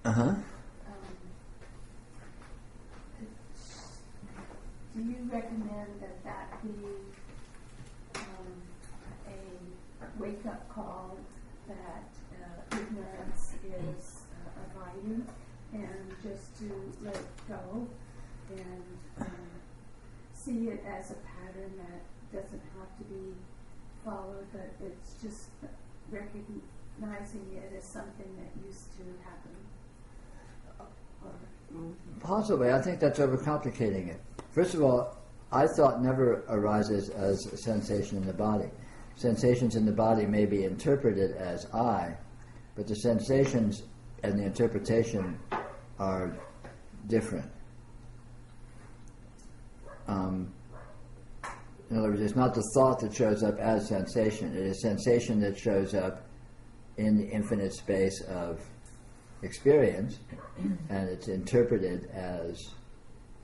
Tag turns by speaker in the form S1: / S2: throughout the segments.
S1: Uh-huh.
S2: Do you recommend that be a wake-up call that ignorance is abiding, and just to let it go and see it as a pattern that doesn't have to be followed, but it's just recognizing it as something that used to happen?
S1: Possibly. I think that's overcomplicating it. First of all, I thought never arises as a sensation in the body. Sensations in the body may be interpreted as I, but the sensations and the interpretation are different. In other words, it's not the thought that shows up as sensation. It is sensation that shows up in the infinite space of experience, and it's interpreted as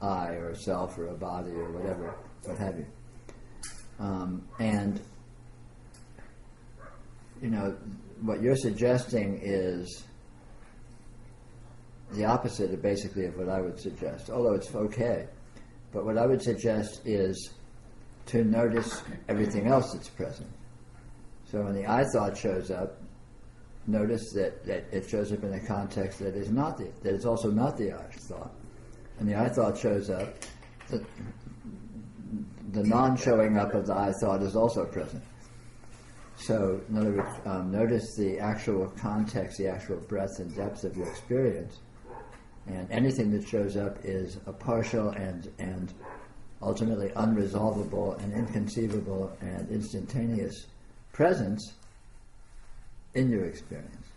S1: I or a self or a body or whatever, what have you. And, what you're suggesting is the opposite of basically of what I would suggest, although it's okay. But what I would suggest is to notice everything else that's present. So when the I thought shows up, notice that it shows up in a context that is not that is also not the I thought. And the I thought shows up, the non-showing up of the I thought is also present. So, in other words, notice the actual context, the actual breadth and depth of your experience, and anything that shows up is a partial and ultimately unresolvable and inconceivable and instantaneous presence in your experience.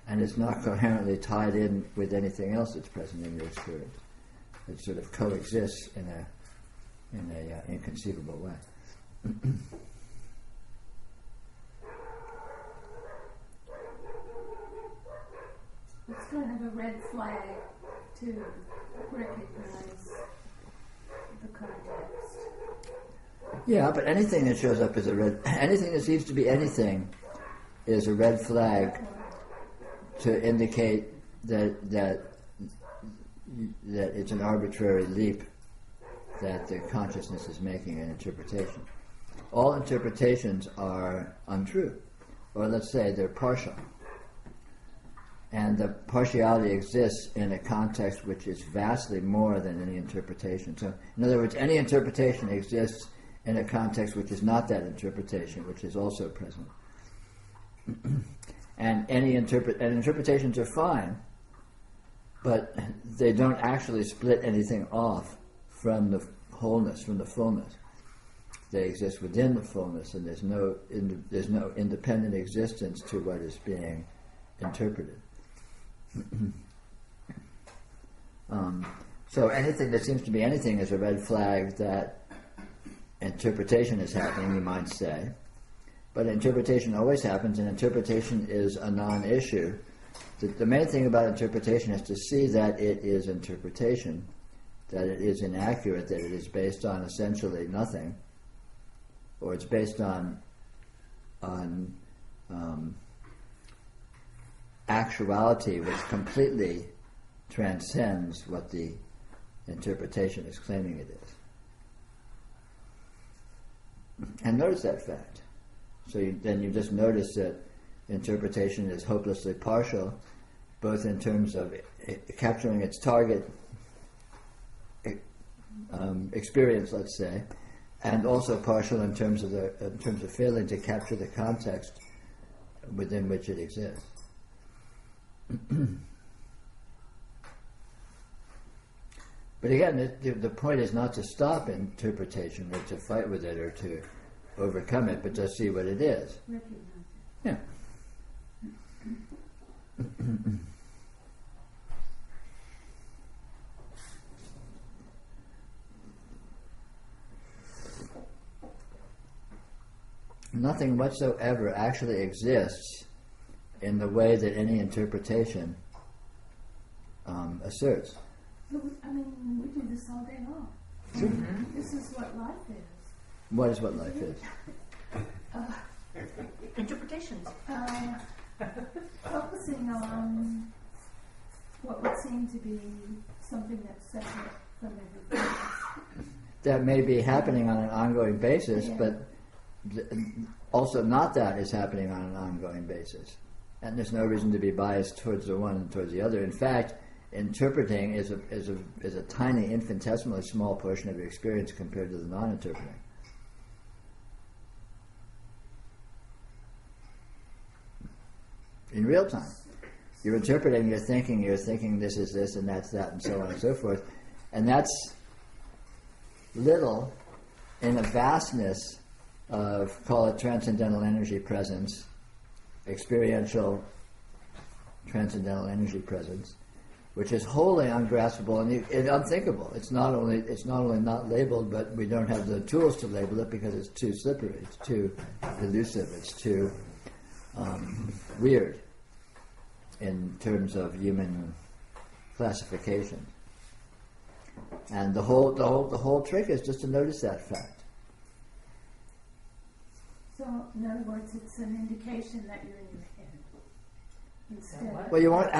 S1: And it's not coherently tied in with anything else that's present in your experience. It sort of coexists in a inconceivable way.
S2: It's kind of a red flag to recognize the context.
S1: Yeah, but anything that shows up is anything that seems to be anything is a red flag to indicate that it's an arbitrary leap that the consciousness is making an interpretation. All interpretations are untrue, or let's say they're partial. And the partiality exists in a context which is vastly more than any interpretation. So, in other words, any interpretation exists in a context which is not that interpretation, which is also present. And interpretations are fine, but they don't actually split anything off from the wholeness, from the fullness. They exist within the fullness, and there's no independent existence to what is being interpreted. So anything that seems to be anything is a red flag that interpretation is happening, you might say. But interpretation always happens, and interpretation is a non-issue. The main thing about interpretation is to see that it is interpretation, that it is inaccurate, that it is based on essentially nothing, or it's based on actuality which completely transcends what the interpretation is claiming it is. And notice that fact. So then you just notice that interpretation is hopelessly partial, both in terms of capturing its target experience, let's say, and also partial in terms of failing to capture the context within which it exists. But again, the point is not to stop interpretation or to fight with it or to overcome it, but just see what it is. Yeah. Nothing whatsoever actually exists in the way that any interpretation asserts.
S2: I mean, we do this all day long.
S1: Mm-hmm.
S2: This is what life is.
S1: What is what life is?
S3: Interpretations.
S2: Focusing on what would seem to be something that's separate from everything else.
S1: That may be happening on an ongoing basis,
S2: Yeah.
S1: but also not that is happening on an ongoing basis. And there's no reason to be biased towards the one and towards the other. In fact, interpreting is a tiny, infinitesimally small portion of your experience compared to the non-interpreting. In real time. You're interpreting, you're thinking this is this and that's that and so on and so forth. And that's little in a vastness of, call it transcendental energy presence, experiential transcendental energy presence, which is wholly ungraspable and unthinkable. It's not only not labeled, but we don't have the tools to label it because it's too slippery, it's too elusive, it's too weird in terms of human classification. And the whole trick is just to notice that fact.
S2: So, in other words, it's an indication that you're in your head. Instead.
S1: Well, you weren't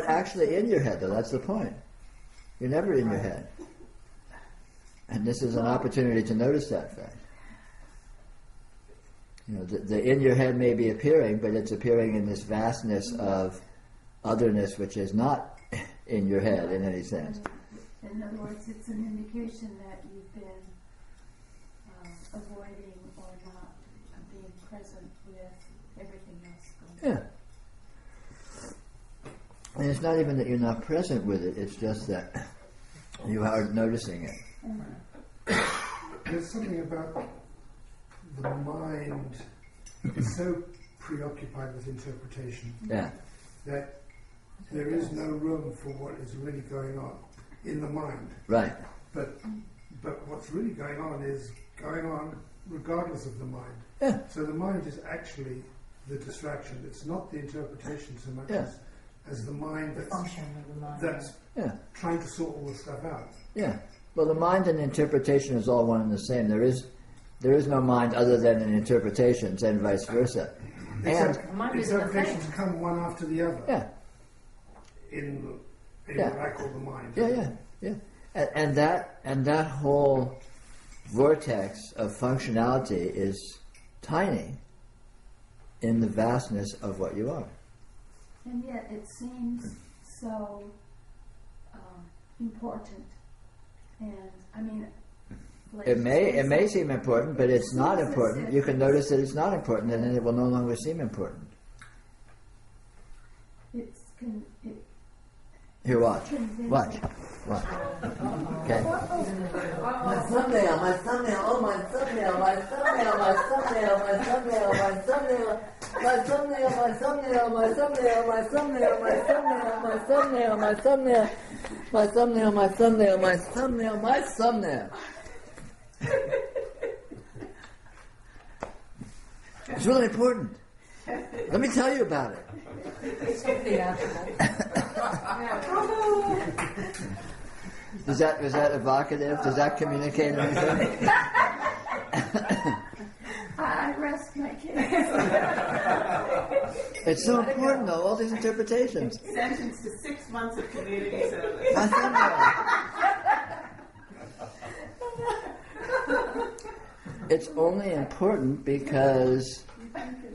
S1: actually in your head, though. That's the point. You're never in your head. And this is an opportunity to notice that fact. You know, the in your head may be appearing, but it's appearing in this vastness of otherness, which is not in your head in any sense.
S2: In other words, it's an indication that you've been avoiding or not being present with everything else going on.
S1: Yeah. And it's not even that you're not present with it, it's just that you are noticing it.
S3: There's something about the mind is so preoccupied with interpretation that there is no room for what is really going on in the mind.
S1: Right.
S3: But what's really going on is going on regardless of the mind.
S1: Yeah.
S3: So the mind is actually the distraction. It's not the interpretation so much as the mind that's trying to sort all the stuff out.
S1: Yeah. Well, the mind and interpretation is all one and the same. There is no mind other than an interpretation, and vice versa. And
S3: interpretations come one after the other.
S1: Yeah.
S3: In what I call the mind.
S1: Yeah. And that whole vortex of functionality is tiny in the vastness of what you are.
S2: And yet it seems so important. And I mean,
S1: it may seem important, but it's not important. You can notice that it's not important, and then it will no longer seem important. Here, watch. Watch. Okay.
S4: My thumbnail, oh my thumbnail, my thumbnail, my thumbnail, my thumbnail, my thumbnail, my thumbnail, my thumbnail, my thumbnail, my thumbnail, my thumbnail, my thumbnail, my thumbnail, my thumbnail, my thumbnail, my thumbnail, my thumbnail. It's really important. Let me tell you about it. Was that evocative? Does that communicate anything?
S2: I rest my case.
S1: It's so important, though. All these interpretations.
S5: Sentenced to 6 months of community service.
S1: My thumbnail. It's only important because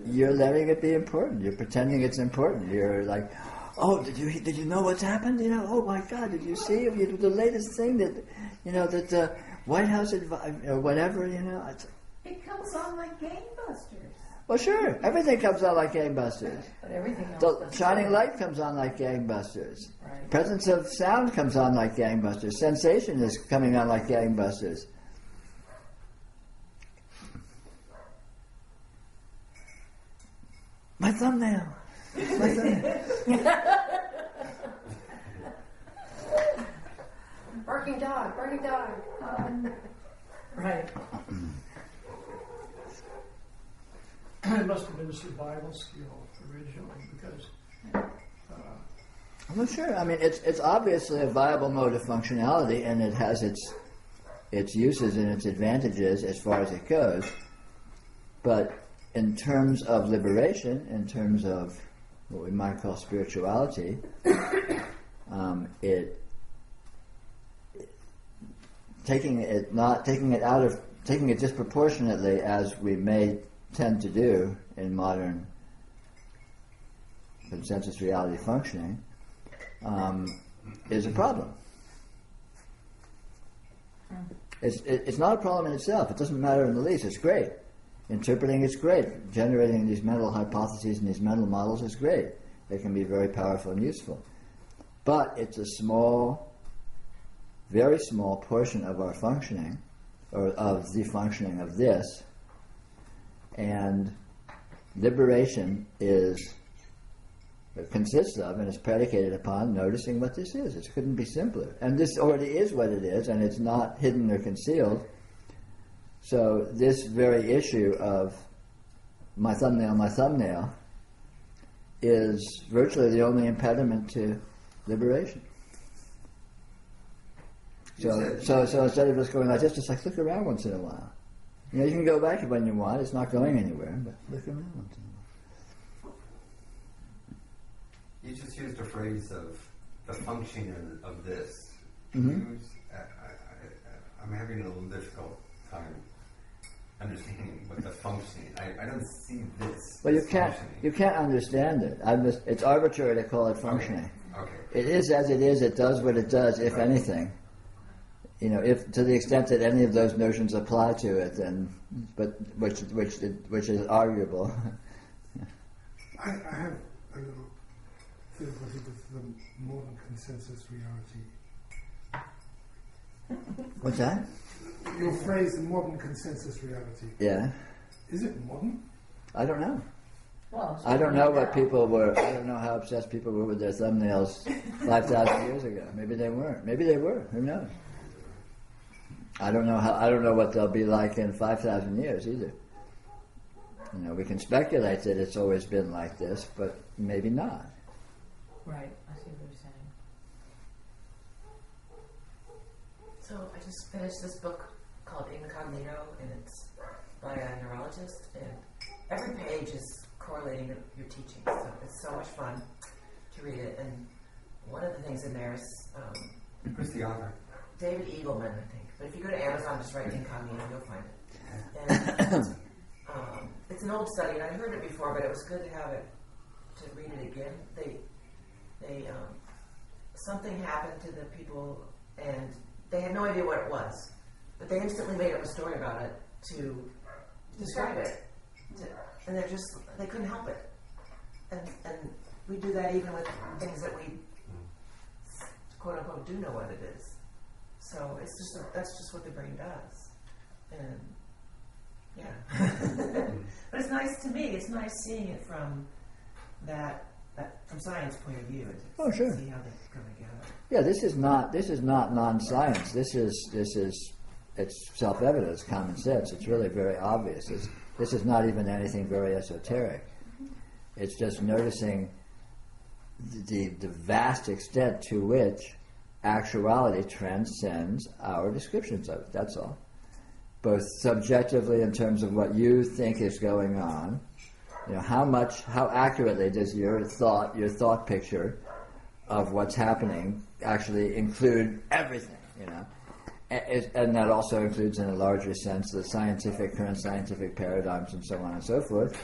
S1: you're letting it be important. You're pretending it's important. You're like, oh, did you know what's happened? You know, oh my God, did you see the latest thing that that the White House or whatever?
S2: It comes on like gangbusters.
S1: Well, sure, everything comes on like gangbusters.
S4: But everything else
S1: The shining light comes on like gangbusters.
S4: Right.
S1: Presence of sound comes on like gangbusters. Sensation is coming on like gangbusters. My thumbnail. My thumbnail.
S4: barking dog, barking dog. Right.
S6: It must have been a survival skill originally because.
S1: Well, sure. I mean, it's obviously a viable mode of functionality, and it has its uses and its advantages as far as it goes. But in terms of liberation, in terms of what we might call spirituality, Taking it disproportionately, as we may tend to do in modern consensus reality functioning, is a problem. It's not a problem in itself. It doesn't matter in the least. It's great. Interpreting is great. Generating these mental hypotheses and these mental models is great. They can be very powerful and useful. But it's a small, very small portion of our functioning, or of the functioning of this. And liberation consists of and is predicated upon noticing what this is. It couldn't be simpler. And this already is what it is, and it's not hidden or concealed. So this very issue of my thumbnail, is virtually the only impediment to liberation. So instead of just going like this, just like look around once in a while. You can go back when you want. It's not going anywhere, but look around once in a while.
S7: You just used a phrase of the functioning of this.
S1: Mm-hmm.
S7: I'm having a little difficult time understanding what the functioning. I don't see this.
S1: Well, you can't understand it. It's arbitrary to call it functioning.
S7: Okay.
S1: It is as it is. It does what it does, if anything. If to the extent that any of those notions apply to it, then, but which is arguable.
S3: I have a little difficulty with the modern consensus reality.
S1: What's that?
S3: Your phrase, the modern consensus reality.
S1: Yeah.
S3: Is it modern?
S1: I don't know.
S4: Well,
S1: I don't know what people were. I don't know how obsessed people were with their thumbnails 5,000 years ago. Maybe they weren't. Maybe they were. Who knows? I don't know what they'll be like in 5,000 years either. We can speculate that it's always been like this, but maybe not.
S8: Right, I see what you're saying. So I just finished this book called Incognito, and it's by a neurologist, and every page is correlating your teaching, so it's so much fun to read it. And one of the things in there is
S7: Who's the author?
S8: David Eagleman, I think. But if you go to Amazon, just write Incognito, you'll find it. And it's an old study, and I heard it before, but it was good to have it, to read it again. Something happened to the people, and they had no idea what it was, but they instantly made up a story about it to describe it, and they couldn't help it. And we do that even with things that we quote unquote do know what it is. So that's just what the brain does, and yeah. But it's nice to me. It's nice seeing it from from science point of view.
S1: Oh, sure.
S8: See how they go together.
S1: Yeah, this is not non-science. This is it's self-evident. It's common sense. It's really very obvious. This is not even anything very esoteric. It's just noticing the vast extent to which actuality transcends our descriptions of it. That's all. Both subjectively in terms of what you think is going on. How accurately does your thought picture of what's happening actually include everything, and that also includes, in a larger sense, the current scientific paradigms and so on and so forth,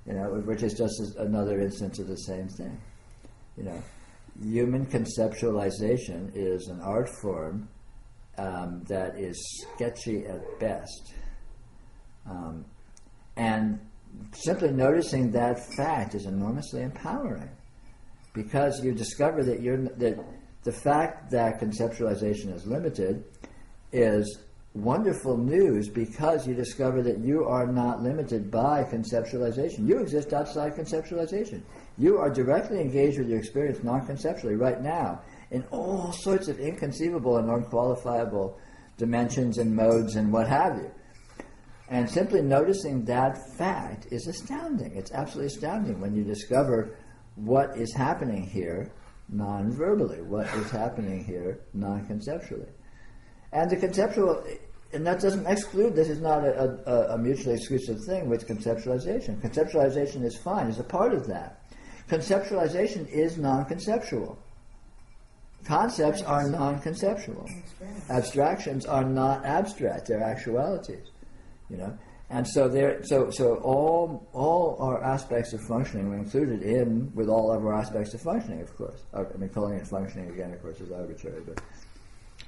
S1: which is just another instance of the same thing. Human conceptualization is an art form that is sketchy at best, and simply noticing that fact is enormously empowering, because you discover that the fact that conceptualization is limited is wonderful news, because you discover that you are not limited by conceptualization. You exist outside conceptualization. You are directly engaged with your experience non-conceptually right now in all sorts of inconceivable and unqualifiable dimensions and modes and what have you. And simply noticing that fact is astounding. It's absolutely astounding when you discover what is happening here non-verbally, what is happening here non-conceptually. And the conceptual, and that doesn't exclude, this is not a mutually exclusive thing with conceptualization. Conceptualization is fine, is a part of that. Conceptualization is non-conceptual. Concepts are non-conceptual. Abstractions are not abstract; they're actualities. And so all our aspects of functioning are included with all of our aspects of functioning, of course. I mean, calling it functioning again, of course, is arbitrary, but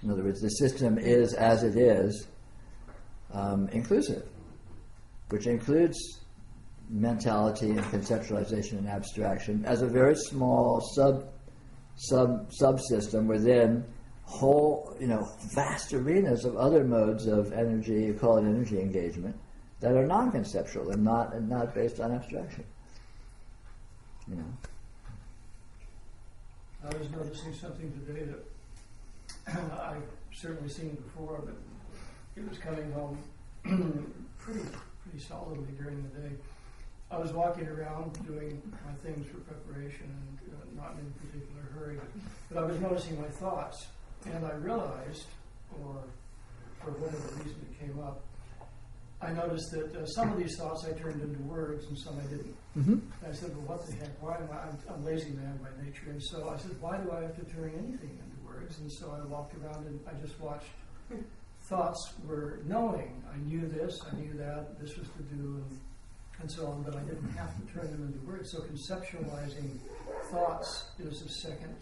S1: in other words, the system is as it is, inclusive, which includes mentality and conceptualization and abstraction as a very small subsystem within whole, vast arenas of other modes of energy, you call it energy engagement, that are non-conceptual and not based on abstraction.
S6: I was noticing something today that I've certainly seen before, but it was coming home pretty solidly during the day. I was walking around doing my things for preparation and not in any particular hurry, but I was noticing my thoughts, and I realized, or for whatever reason it came up, I noticed that some of these thoughts I turned into words and some I didn't.
S1: Mm-hmm.
S6: I said, well, what the heck, why am I'm a lazy man by nature, and so I said, why do I have to turn anything into words? And so I walked around and I just watched. Thoughts were knowing. I knew this, I knew that, this was to do, and so on, but I didn't have to turn them into words. So conceptualizing thoughts is a second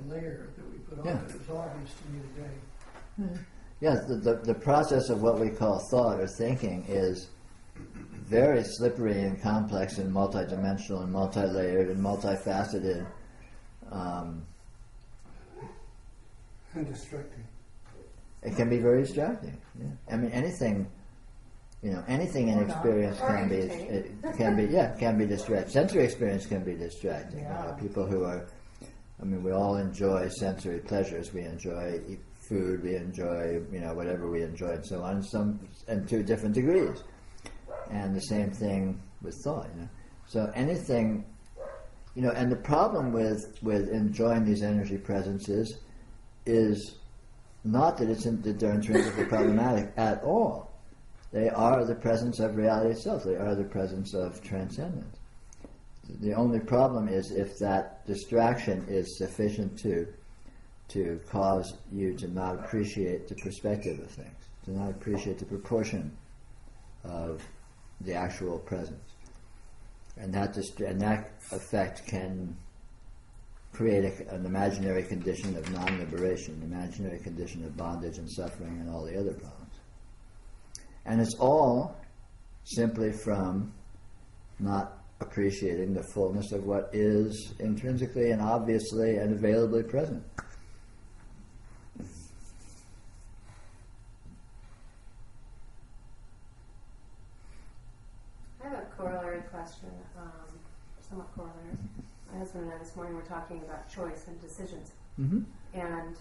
S6: layer that we put on it. It was obvious to me today.
S1: Mm-hmm. Yes, the process of what we call thought or thinking is very slippery and complex and multidimensional and multi-layered and multifaceted.
S3: And distracting.
S1: It can be very distracting. Yeah. I mean, anything in experience can be distracting. Sensory experience can be distracting.
S6: Yeah.
S1: People who are, we all enjoy sensory pleasures. We enjoy food. We enjoy, whatever we enjoy, and so on. And to different degrees. And the same thing with thought. So anything, and the problem with enjoying these energy presences is not that they're intrinsically problematic at all. They are the presence of reality itself. They are the presence of transcendence. The only problem is if that distraction is sufficient to cause you to not appreciate the perspective of things, to not appreciate the proportion of the actual presence. And that effect can create an imaginary condition of non-liberation, an imaginary condition of bondage and suffering and all the other problems. And it's all simply from not appreciating the fullness of what is intrinsically and obviously and availably present.
S9: I have a corollary question, somewhat corollary. My husband and I this morning were talking about choice and decisions.
S1: Mm-hmm.
S9: And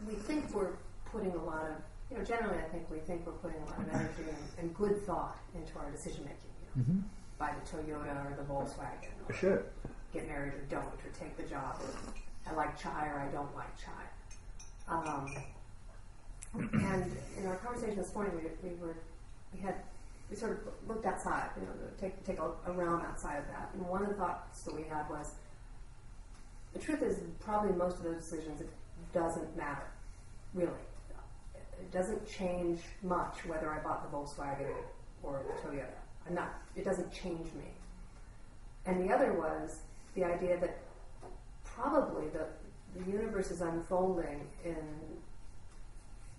S9: we think we're putting a lot of, generally I think we think we're putting a lot of energy and good thought into our decision making.
S1: Mm-hmm.
S9: Buy the Toyota or the Volkswagen. Or
S1: Sure.
S9: get married or don't, or take the job. Or I like chai or I don't like chai. And in our conversation this morning, we sort of looked outside, take a realm outside of that. And one of the thoughts that we had was, the truth is probably most of those decisions, it doesn't matter, really. It doesn't change much whether I bought the Volkswagen or the Toyota. It doesn't change me. And the other was the idea that probably the universe is unfolding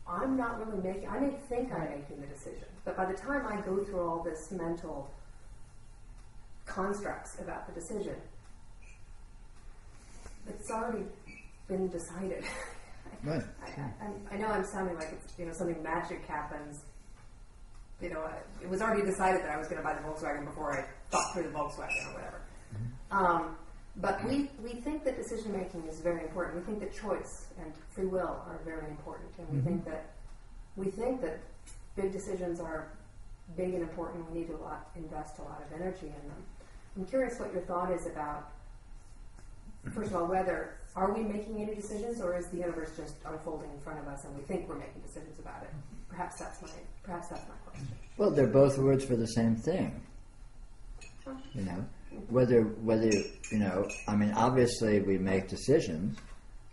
S9: I'm not really I may think I'm making the decision, but by the time I go through all this mental constructs about the decision, it's already been decided.
S1: Right.
S9: I know I'm sounding like it's, something magic happens. It was already decided that I was going to buy the Volkswagen before I thought through the Volkswagen or whatever. Mm-hmm. But we think that decision making is very important. We think that choice and free will are very important, and we think that big decisions are big and important. We need to invest a lot of energy in them. I'm curious what your thought is about. First of all, whether are we making any decisions, or is the universe just unfolding in front of us, and we think we're making decisions about it? Perhaps that's my question.
S1: Well, they're both words for the same thing. whether I mean, obviously we make decisions,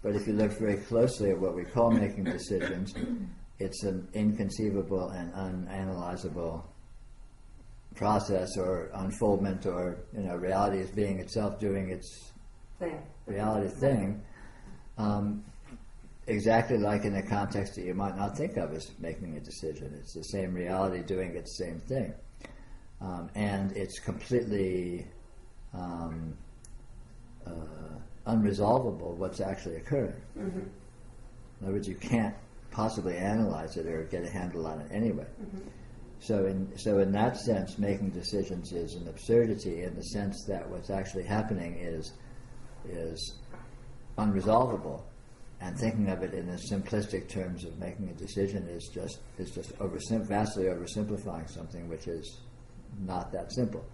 S1: but if you look very closely at what we call making decisions, it's an inconceivable and unanalyzable process or unfoldment, or reality is being itself doing its reality thing, exactly like in a context that you might not think of as making a decision. It's the same reality doing its same thing, and it's completely unresolvable what's actually occurring. Mm-hmm. In other words, you can't possibly analyze it or get a handle on it anyway. Mm-hmm. So in that sense, making decisions is an absurdity, in the sense that what's actually happening is unresolvable, and thinking of it in the simplistic terms of making a decision is just vastly oversimplifying something which is not that simple,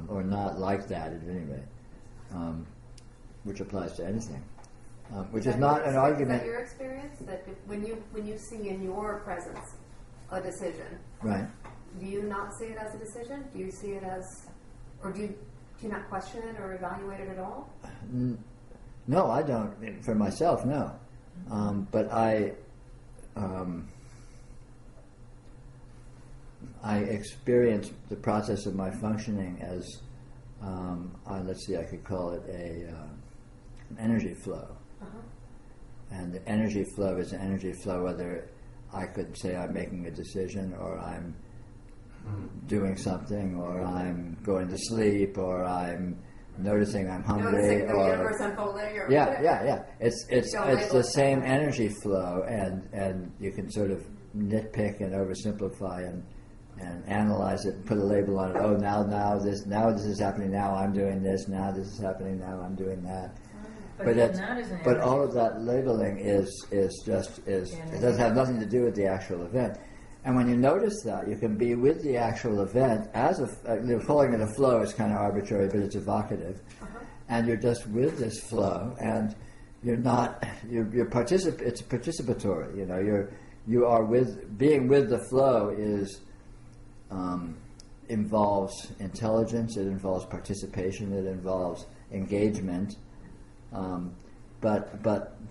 S1: or not like that at any rate, which applies to anything. Which is not an argument.
S9: Is that your experience, that when you see in your presence a decision,
S1: right?
S9: Do you not see it as a decision? Do you see it as, or do you not question it or evaluate it at all?
S1: No, I don't. For myself, no. But I experience the process of my functioning as, let's see, I could call it an energy flow. And the energy flow is an energy flow, whether I could say I'm making a decision, or I'm doing something, or I'm going to sleep, or I'm noticing I'm hungry,
S9: noticing the
S1: or
S9: universe unfolding, or
S1: yeah. It's the same energy flow, and you can sort of nitpick and oversimplify and analyze it and put a label on it. Oh, now this is happening. Now I'm doing this. Now this is happening. Now I'm doing that. But all of that labeling is it doesn't have nothing to do with the actual event. And when you notice that, you can be with the actual event as calling it a flow is kind of arbitrary, but it's evocative. And you're just with this flow, and you're not it's participatory. You are being with the flow is involves intelligence. It involves participation. It involves engagement. But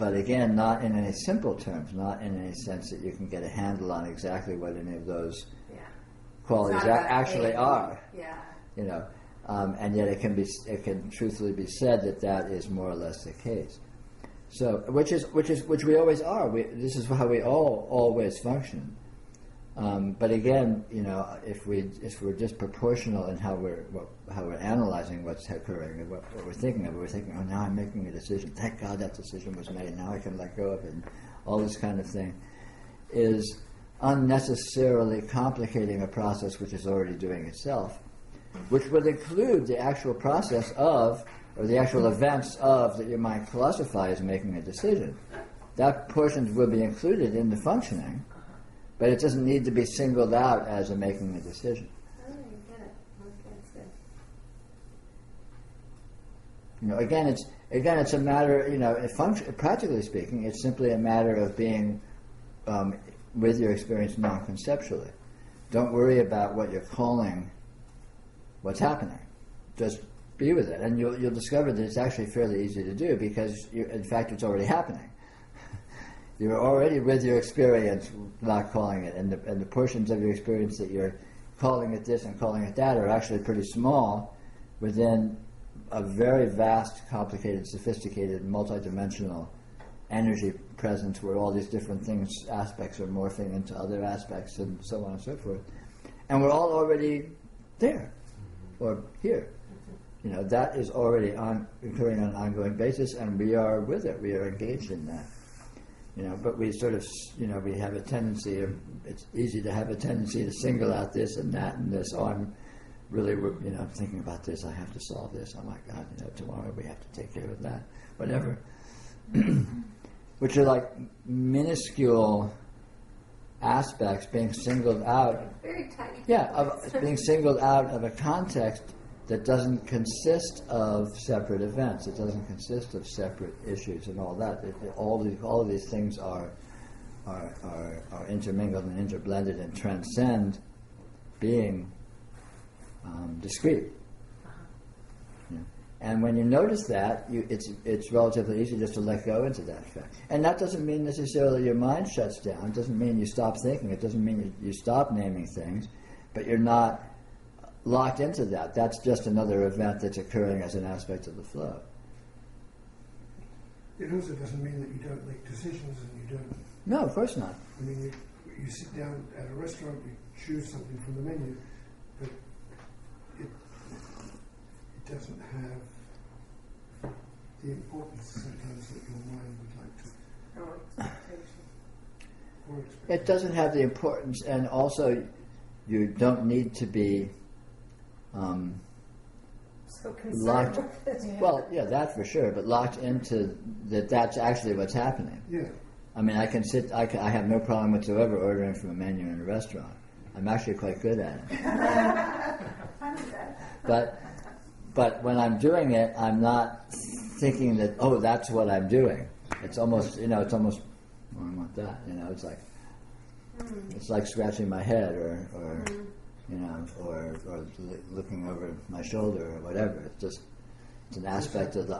S1: again, not in any simple terms, not in any sense that you can get a handle on exactly what any of those qualities actually are. Yeah. And yet it can truthfully be said that is more or less the case. So, which we always are. This is how we all always function. But again, if we're disproportional in how we're analyzing what's occurring and what we're thinking of, we're thinking, oh, now I'm making a decision. Thank God that decision was made. Now I can let go of it. And all this kind of thing is unnecessarily complicating a process which is already doing itself, which would include the actual process of, or the actual events of, that you might classify as making a decision. That portion will be included in the functioning. But it doesn't need to be singled out as making a decision.
S9: Oh, you get it. Okay,
S1: Again,
S9: that's good.
S1: it's a matter. Practically speaking, it's simply a matter of being with your experience non-conceptually. Don't worry about what you're calling what's happening. Just be with it, and you'll discover that it's actually fairly easy to do, because in fact it's already happening. You're already with your experience, not calling it, and the portions of your experience that you're calling it this and calling it that are actually pretty small within a very vast, complicated, sophisticated, multidimensional energy presence, where all these different aspects are morphing into other aspects, and so on and so forth. And we're all already there, or here. That is already occurring on an ongoing basis, and we are with it. We are engaged in that. But we sort of, we have a tendency, it's easy to have a tendency to single out this and that and this. Oh, I'm really, thinking about this. I have to solve this. Oh my God, tomorrow we have to take care of that. Whatever. Which are like minuscule aspects being singled out.
S9: Very tiny.
S1: Yeah, being singled out of a context that doesn't consist of separate events. It doesn't consist of separate issues and all that. All of these things are intermingled and interblended and transcend being discrete. And when you notice that, it's relatively easy just to let go into that fact. And that doesn't mean necessarily your mind shuts down. It doesn't mean you stop thinking. It doesn't mean you stop naming things. But you're not locked into that. That's just another event that's occurring as an aspect of the flow.
S3: It also doesn't mean that you don't make decisions and you don't...
S1: No, of course not.
S3: I mean, you sit down at a restaurant, you choose something from the menu, but it doesn't have the importance sometimes that your mind would like to. Or expectation.
S1: It doesn't have the importance, and also you don't need to be
S9: So concerned
S1: locked.
S9: with it.
S1: Well, yeah, that for sure, but locked into that's actually what's happening.
S3: Yeah.
S1: I mean, I have no problem whatsoever ordering from a menu in a restaurant. I'm actually quite good at it. But when I'm doing it, I'm not thinking that, oh, that's what I'm doing. It's almost, well, I want that, it's like, it's like scratching my head or looking over my shoulder or whatever. It's an aspect of the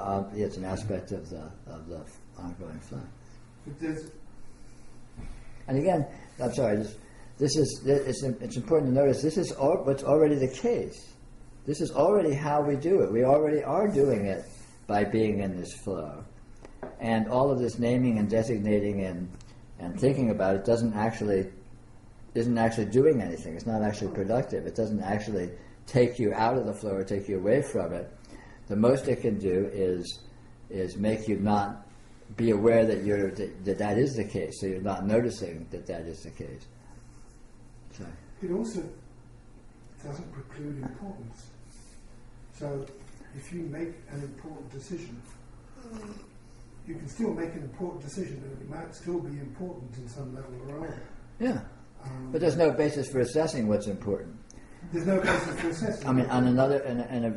S1: ongoing flow. And again, I'm sorry. It's important to notice this is what's already the case. This is already how we do it. We already are doing it by being in this flow, and all of this naming and designating and thinking about it isn't actually doing anything. It's not actually productive. It doesn't actually take you out of the flow or take you away from it. The most it can do is make you not be aware that that is the case, so you're not noticing that is the case. So.
S3: It also doesn't preclude importance. So if you make an important decision, you can still make an important decision, and it might still be important in some level or other.
S1: Yeah, but there's no basis for assessing what's important.
S3: There's no basis for assessing.
S1: I mean,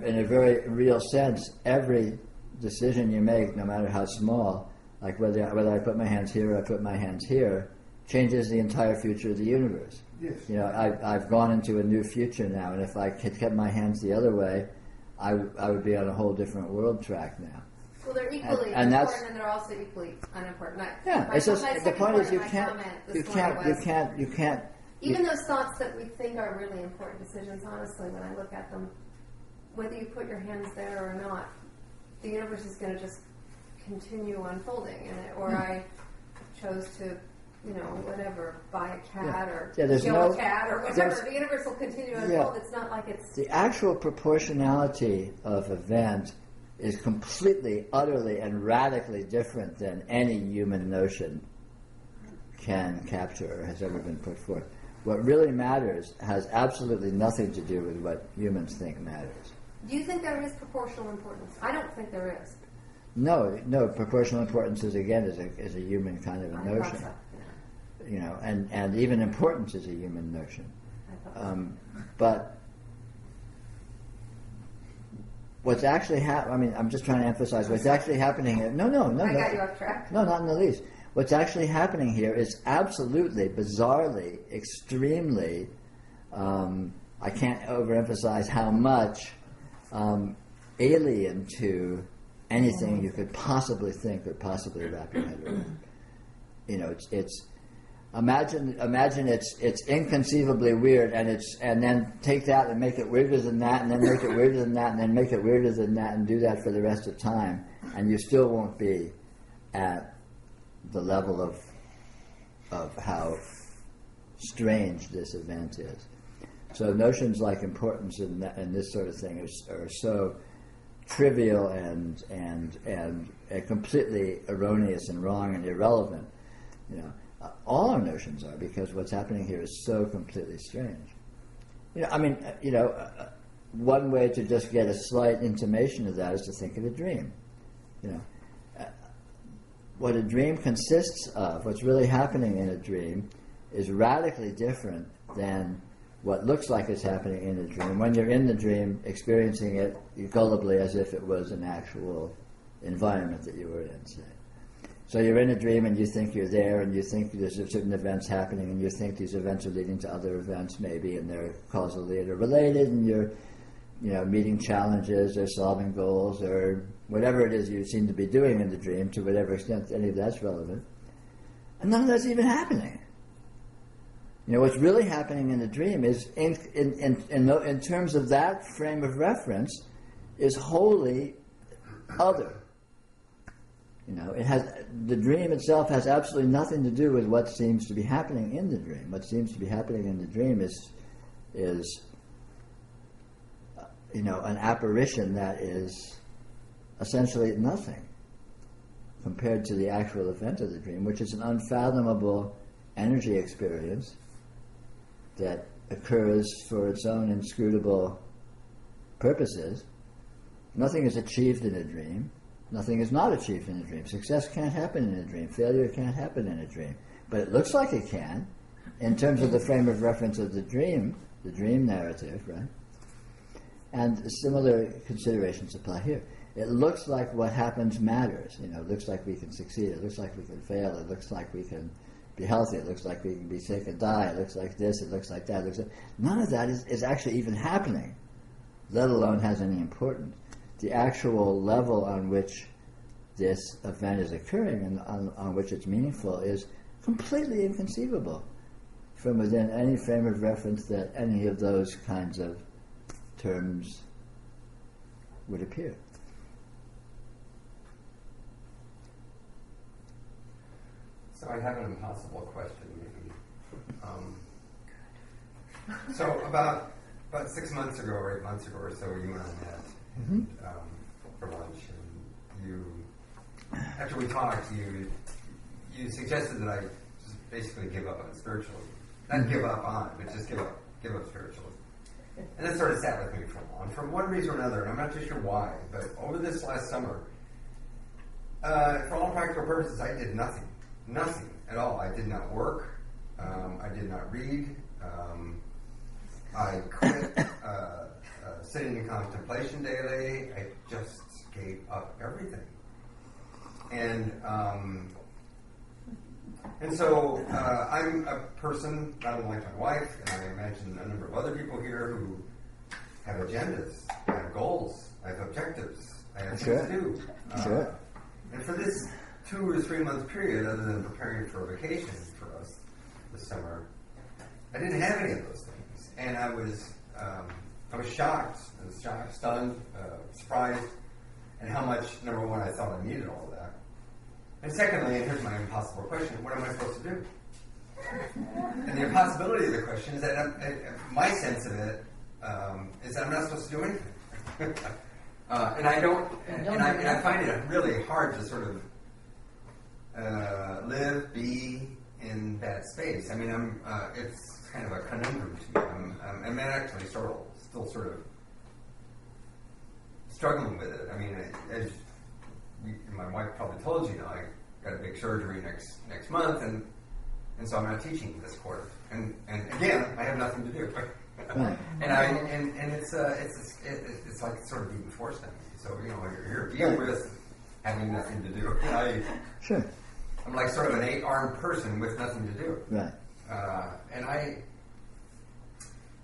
S1: in a very real sense, every decision you make, no matter how small, like whether I put my hands here or I put my hands here, changes the entire future of the universe.
S3: Yes.
S1: I've gone into a new future now, and if I had kept my hands the other way, I would be on a whole different world track now.
S9: Well, they're equally
S1: and
S9: important, and they're also equally unimportant.
S1: It's just the point is you can't.
S9: Even those thoughts that we think are really important decisions, honestly, when I look at them, whether you put your hands there or not, the universe is going to just continue unfolding, or I chose to, whatever, buy a cat or kill a cat or whatever. The universe will continue to unfold. It's not like it's...
S1: The actual proportionality of event is completely, utterly, and radically different than any human notion can capture or has ever been put forth. What really matters has absolutely nothing to do with what humans think matters.
S9: Do you think there is proportional importance? I don't think there is.
S1: No. Proportional importance is a human kind of a notion.
S9: So, yeah.
S1: And even importance is a human notion. But what's actually happening? I'm just trying to emphasize what's actually happening here. No.
S9: I got you off track.
S1: No, not in the least. What's actually happening here is absolutely, bizarrely, extremely. I can't overemphasize how much alien to anything you could possibly think or possibly wrap your head around. It's imagine it's inconceivably weird, and then take that and make it weirder than that, and then make it weirder than that, and then make it weirder than that, and do that for the rest of time, and you still won't be at the level of how strange this event is. So notions like importance and this sort of thing are so trivial and completely erroneous and wrong and irrelevant. All our notions are, because what's happening here is so completely strange. One way to just get a slight intimation of that is to think of a dream. What a dream consists of, what's really happening in a dream, is radically different than what looks like it's happening in a dream. When you're in the dream, experiencing it gullibly as if it was an actual environment that you were in, say. So you're in a dream and you think you're there, and you think there's certain events happening, and you think these events are leading to other events maybe, and they're causally interrelated, and you're meeting challenges or solving goals or whatever it is you seem to be doing in the dream, to whatever extent any of that's relevant. And none of that's even happening. What's really happening in the dream is, in terms of that frame of reference, is wholly other. The dream itself has absolutely nothing to do with what seems to be happening in the dream. What seems to be happening in the dream is an apparition that is essentially nothing compared to the actual event of the dream, which is an unfathomable energy experience that occurs for its own inscrutable purposes. Nothing is achieved in a dream. Nothing is not achieved in a dream. Success can't happen in a dream. Failure can't happen in a dream. But it looks like it can, in terms of the frame of reference of the dream narrative, right? And similar considerations apply here. It looks like what happens matters. It looks like we can succeed. It looks like we can fail. It looks like we can be healthy. It looks like we can be sick and die. It looks like this. It looks like that. None of that is actually even happening, let alone has any importance. The actual level on which this event is occurring and on which it's meaningful is completely inconceivable from within any frame of reference that any of those kinds of terms would appear.
S7: So I have an impossible question, maybe. So about 6 months ago or 8 months ago or so, you and I met for lunch, and you, after we talked, you suggested that I just basically give up on spiritualism. Not give up on, but just give up spiritualism. And that sort of sat with me for a while. And for one reason or another, and I'm not too sure why, but over this last summer, for all practical purposes, I did nothing. Nothing at all. I did not work. I did not read. I quit sitting in contemplation daily. I just gave up everything. And so I'm a person, not unlike my wife, and I imagine a number of other people here who have agendas, I have goals, I have objectives, I have things to do.
S1: Sure.
S7: And for this 2 or 3 month period, other than preparing for a vacation for us this summer, I didn't have any of those things. And I was shocked, stunned, surprised, and how much, number one, I thought I needed all of that. And secondly, and here's my impossible question, what am I supposed to do? And the impossibility of the question is that my sense of it is that I'm not supposed to do anything. And I find it really hard to sort of live, be in that space. I mean, it's kind of a conundrum to me. I'm actually still sort of struggling with it. I mean, as my wife probably told you, I got a big surgery next month, and so I'm not teaching this quarter. And again, I have nothing to do.
S1: Right.
S7: And it's like sort of being forced on me. So you're dealing with having nothing to do.
S1: Sure.
S7: I'm like sort of an 8-armed person with nothing to do.
S1: Right.
S7: And I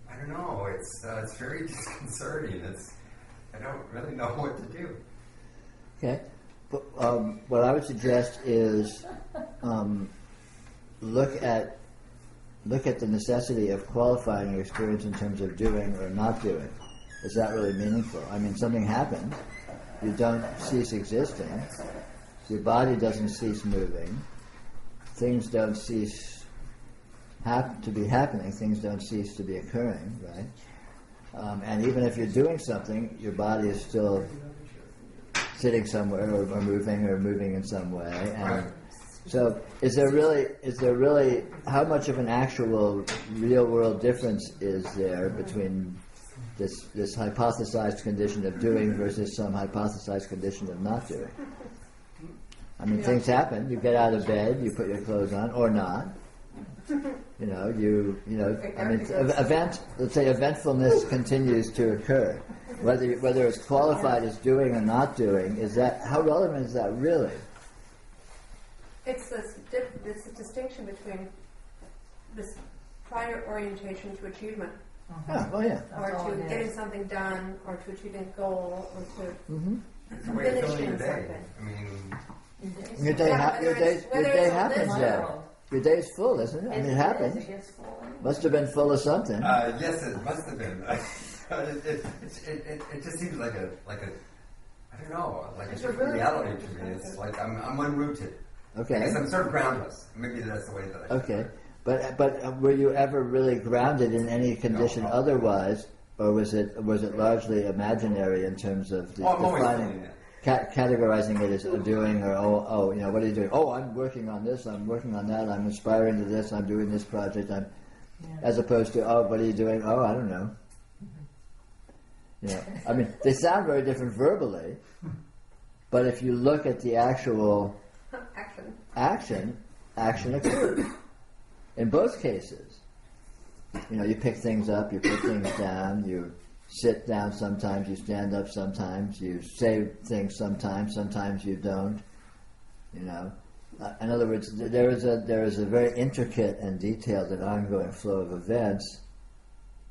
S7: don't know. It's very disconcerting. I don't really know what to do.
S1: Okay. But, what I would suggest is look at the necessity of qualifying your experience in terms of doing or not doing. Is that really meaningful? I mean, something happens. You don't cease existing. Your body doesn't cease moving. Things don't cease to be happening. Things don't cease to be occurring, right? And even if you're doing something, your body is still sitting somewhere or moving in some way. And so is there really, how much of an actual real world difference is there between this hypothesized condition of doing versus some hypothesized condition of not doing? I mean, things happen. You get out of bed, you put your clothes on, or not. I mean, let's say eventfulness continues to occur. Whether it's qualified as doing or not doing, how relevant is that really?
S9: It's this distinction between this prior orientation to achievement
S1: Yeah, oh yeah.
S9: or
S4: That's all
S9: to
S4: it
S9: getting
S4: is.
S9: something done, or to achieving a goal, or to
S1: Mm-hmm.
S7: It's a way of filling your
S9: finishing
S7: day.
S9: something.
S7: I mean,
S1: Your day,
S9: Yeah,
S1: your
S9: whether
S1: day,
S9: it's-
S1: your
S9: whether
S1: day
S9: it's a
S1: happens
S9: list
S1: though. Your day's full, isn't it? I mean, it happens.
S4: It gets full.
S1: Must have been full of something.
S7: yes, it must have been. It just seems like a I don't know, like
S9: It's
S7: a
S9: a really
S7: reality
S9: good
S7: to me. It's
S9: perspective.
S7: like I'm unrooted. I
S1: Okay.
S7: guess I'm sort of groundless. Maybe that's the way that I.
S1: Okay. But were you ever really grounded in any condition
S7: No.
S1: otherwise, or was it largely imaginary in terms of the
S7: Oh, I'm always
S1: defining,
S7: feeling it.
S1: categorizing it as a doing, or you know, what are you doing? Oh, I'm working on this. I'm working on that. I'm aspiring to this. I'm doing this project. As opposed to, oh, what are you doing? Oh, I don't know. You know, I mean, they sound very different verbally, but if you look at the actual
S9: action.
S1: action occurs. In both cases, you know, you pick things up, you put things down, you sit down sometimes, you stand up sometimes, you say things sometimes you don't. You know, in other words, there is a very intricate and detailed and ongoing flow of events.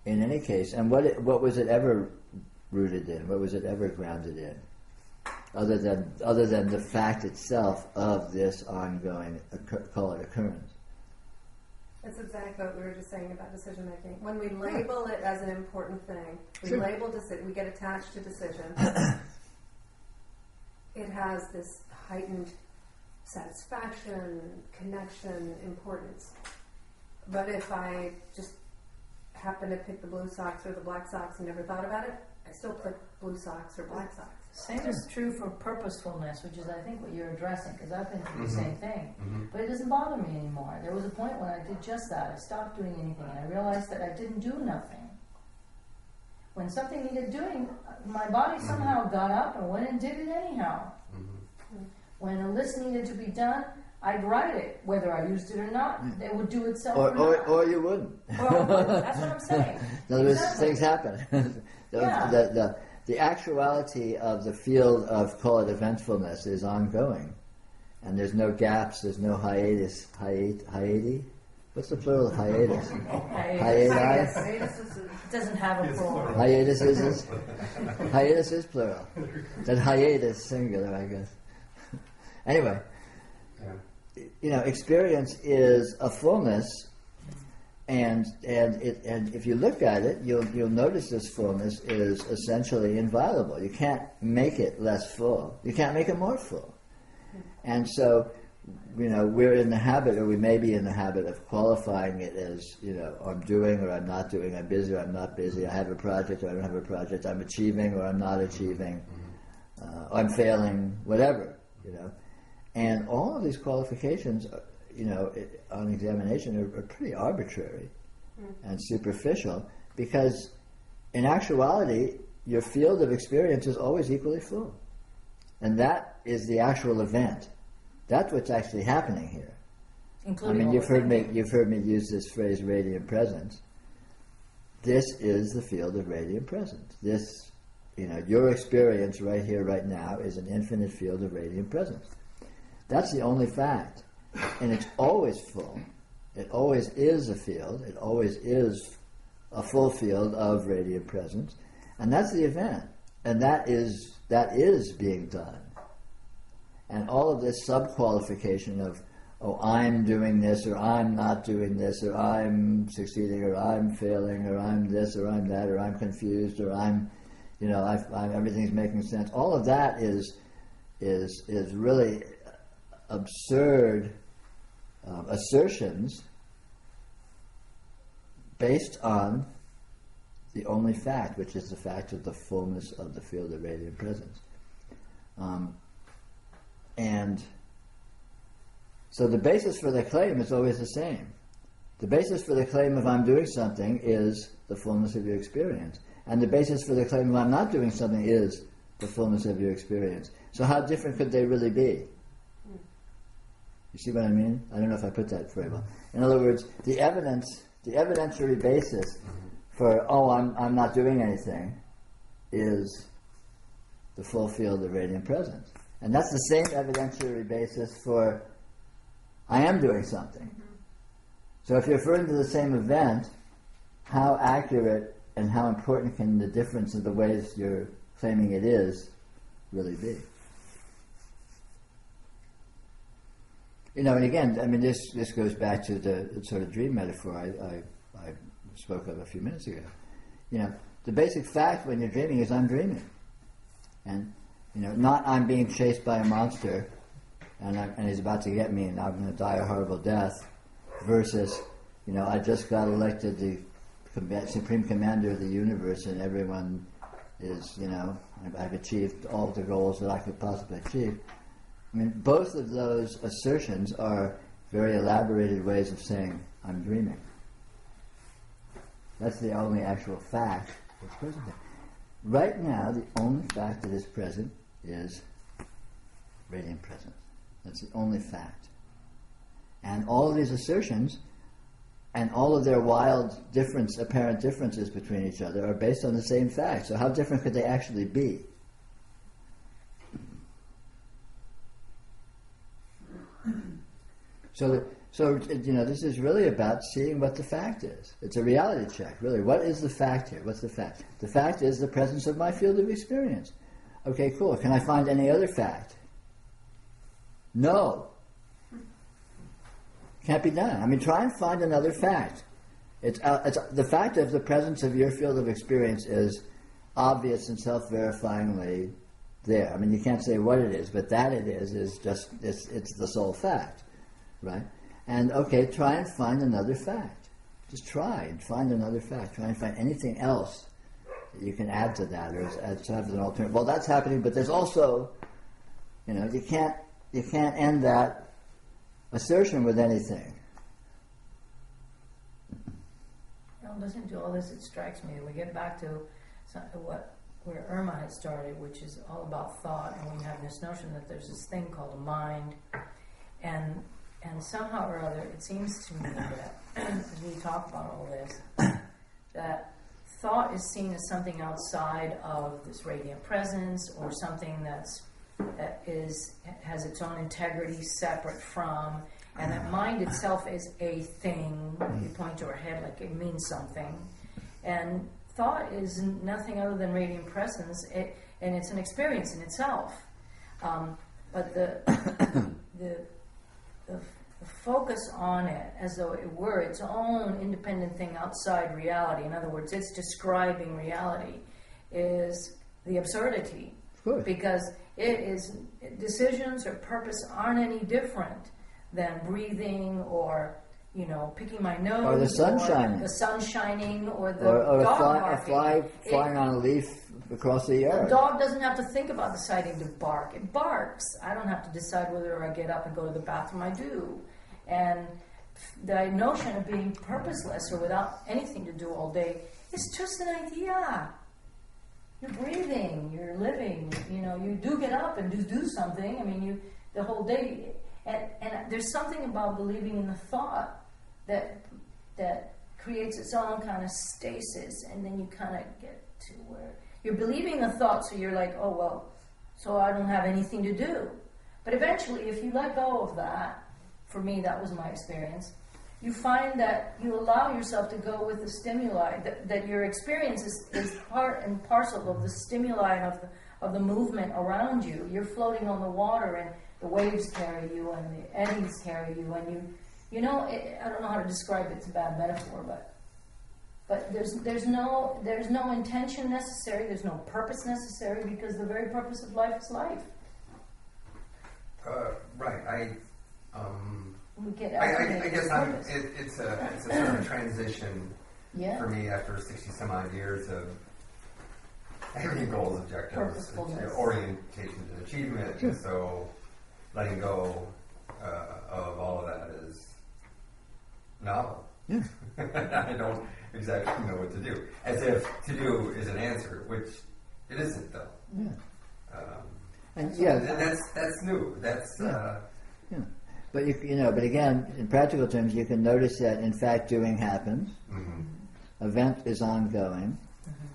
S1: In any case, and what was it ever rooted in? What was it ever grounded in? Other than the fact itself of this ongoing, call it occurrence.
S9: That's exactly what we were just saying about decision making. When we label it as an important thing, we
S1: Sure.
S9: label we get attached to decision. It has this heightened satisfaction, connection, importance. But if I just happen to pick the blue socks or the black socks and never thought about it, I still pick blue socks or black socks.
S4: Same is true for purposefulness, which is I think what you're addressing, because I've been through the same thing. But it doesn't bother me anymore. There was a point when I did just that. I stopped doing anything, and I realized that I didn't do nothing. When something needed doing, my body somehow got up and went and did it anyhow. When a list needed to be done, I'd write it, whether I used it or not. It would do itself or not.
S1: Or you wouldn't.
S4: That's what I'm saying.
S1: In other words,
S4: Exactly.
S1: things happen.
S4: Yeah.
S1: The actuality of the field of, call it, eventfulness is ongoing. And there's no gaps, there's no hiatus. Hiatus? What's the plural of hiatus? Hiatus?
S4: It doesn't have a plural.
S1: Hiatus is? Hiatus is plural. Then hiatus singular, I guess. Anyway, you know, experience is a fullness, and if you look at it, you'll notice this fullness is essentially inviolable. You can't make it less full. You can't make it more full. And so, you know, we're in the habit, or we may be in the habit of qualifying it as, you know, I'm doing or I'm not doing, I'm busy or I'm not busy, I have a project or I don't have a project, I'm achieving or I'm not achieving, I'm failing, whatever, you know. And all of these qualifications, you know, on examination are pretty arbitrary and superficial, because in actuality, your field of experience is always equally full. And that is the actual event. That's what's actually happening here.
S4: Including
S1: I mean,
S4: all the
S1: you've heard me use this phrase, radiant presence. This is the field of radiant presence. This, you know, your experience right here, right now, is an infinite field of radiant presence. That's the only fact. And it's always full. It always is a field. It always is a full field of radiant presence. And that's the event. And that is being done. And all of this sub-qualification of, oh, I'm doing this, or I'm not doing this, or I'm succeeding, or I'm failing, or I'm this, or I'm that, or I'm confused, or I'm, you know, everything's making sense. All of that is really absurd assertions based on the only fact, which is the fact of the fullness of the field of radiant presence. And so the basis for the claim is always the same. The basis for the claim of I'm doing something is the fullness of your experience. And the basis for the claim of I'm not doing something is the fullness of your experience. So how different could they really be? You see what I mean? I don't know if I put that very well. In other words, the evidentiary basis for, oh, I'm not doing anything, is the full field of radiant presence. And that's the same evidentiary basis for I am doing something. So if you're referring to the same event, how accurate and how important can the difference of the ways you're claiming it is really be? You know, and again, I mean, this goes back to the sort of dream metaphor I spoke of a few minutes ago. You know, the basic fact when you're dreaming is I'm dreaming. And, you know, not I'm being chased by a monster and he's about to get me and I'm going to die a horrible death, versus, you know, I just got elected the Supreme Commander of the universe and everyone is, you know, I've achieved all the goals that I could possibly achieve. I mean, both of those assertions are very elaborated ways of saying, I'm dreaming. That's the only actual fact that's present there. Right now, the only fact that is present is radiant presence. That's the only fact. And all of these assertions and all of their wild apparent differences between each other are based on the same fact. So how different could they actually be? So you know, this is really about seeing what the fact is. It's a reality check, really. What is the fact here? What's the fact? The fact is the presence of my field of experience. Okay, cool. Can I find any other fact? No. Can't be done. I mean, try and find another fact. It's the fact of the presence of your field of experience is obvious and self-verifyingly there. I mean, you can't say what it is, but that it is just, it's the sole fact, right? And okay, try and find another fact. Just try and find another fact. Try and find anything else that you can add to that, or as an alternative. Well, that's happening, but there's also, you know, you can't end that assertion with anything.
S10: Well, listening to all this, it strikes me. We get back to where Irma had started, which is all about thought, and we have this notion that there's this thing called a mind, and somehow or other, it seems to me that as we talk about all this, that thought is seen as something outside of this radiant presence, or something that has its own integrity separate from, and that mind itself is a thing. You point to our head like it means something, and thought is nothing other than radiant presence, and it's an experience in itself. But the focus on it as though it were its own independent thing outside reality, in other words, it's describing reality, is the absurdity. Because decisions or purpose aren't any different than breathing or, you know, picking my nose,
S1: or the sun shining,
S10: or the
S1: or
S10: dog
S1: a fly flying on a leaf across the yard.
S10: The dog doesn't have to think about deciding to bark. It barks. I don't have to decide whether I get up and go to the bathroom. I do. And the notion of being purposeless or without anything to do all day is just an idea. You're breathing, you're living, you know, you do get up and do something. I mean, the whole day. And there's something about believing in the thought that creates its own kind of stasis, and then you kind of get to where you're believing the thought, so you're like, oh, well, so I don't have anything to do. But eventually, if you let go of that, for me, that was my experience, you find that you allow yourself to go with the stimuli, that your experience is part and parcel of the stimuli of the movement around you. You're floating on the water, and the waves carry you, and the eddies carry you, and you know, I don't know how to describe it. It's a bad metaphor, but there's no intention necessary. There's no purpose necessary, because the very purpose of life is life.
S7: Right.
S10: We get
S7: I guess it's a sort of transition for me after 60 some odd years of having goals, objectives, orientation to achievement, and so letting go of all of that is novel. Yeah. I don't exactly know what to do. As if to do is an answer, which it isn't, though. Yeah. That's new. That's
S1: yeah. But but again, in practical terms, you can notice that in fact doing happens. Mm-hmm. Event is ongoing,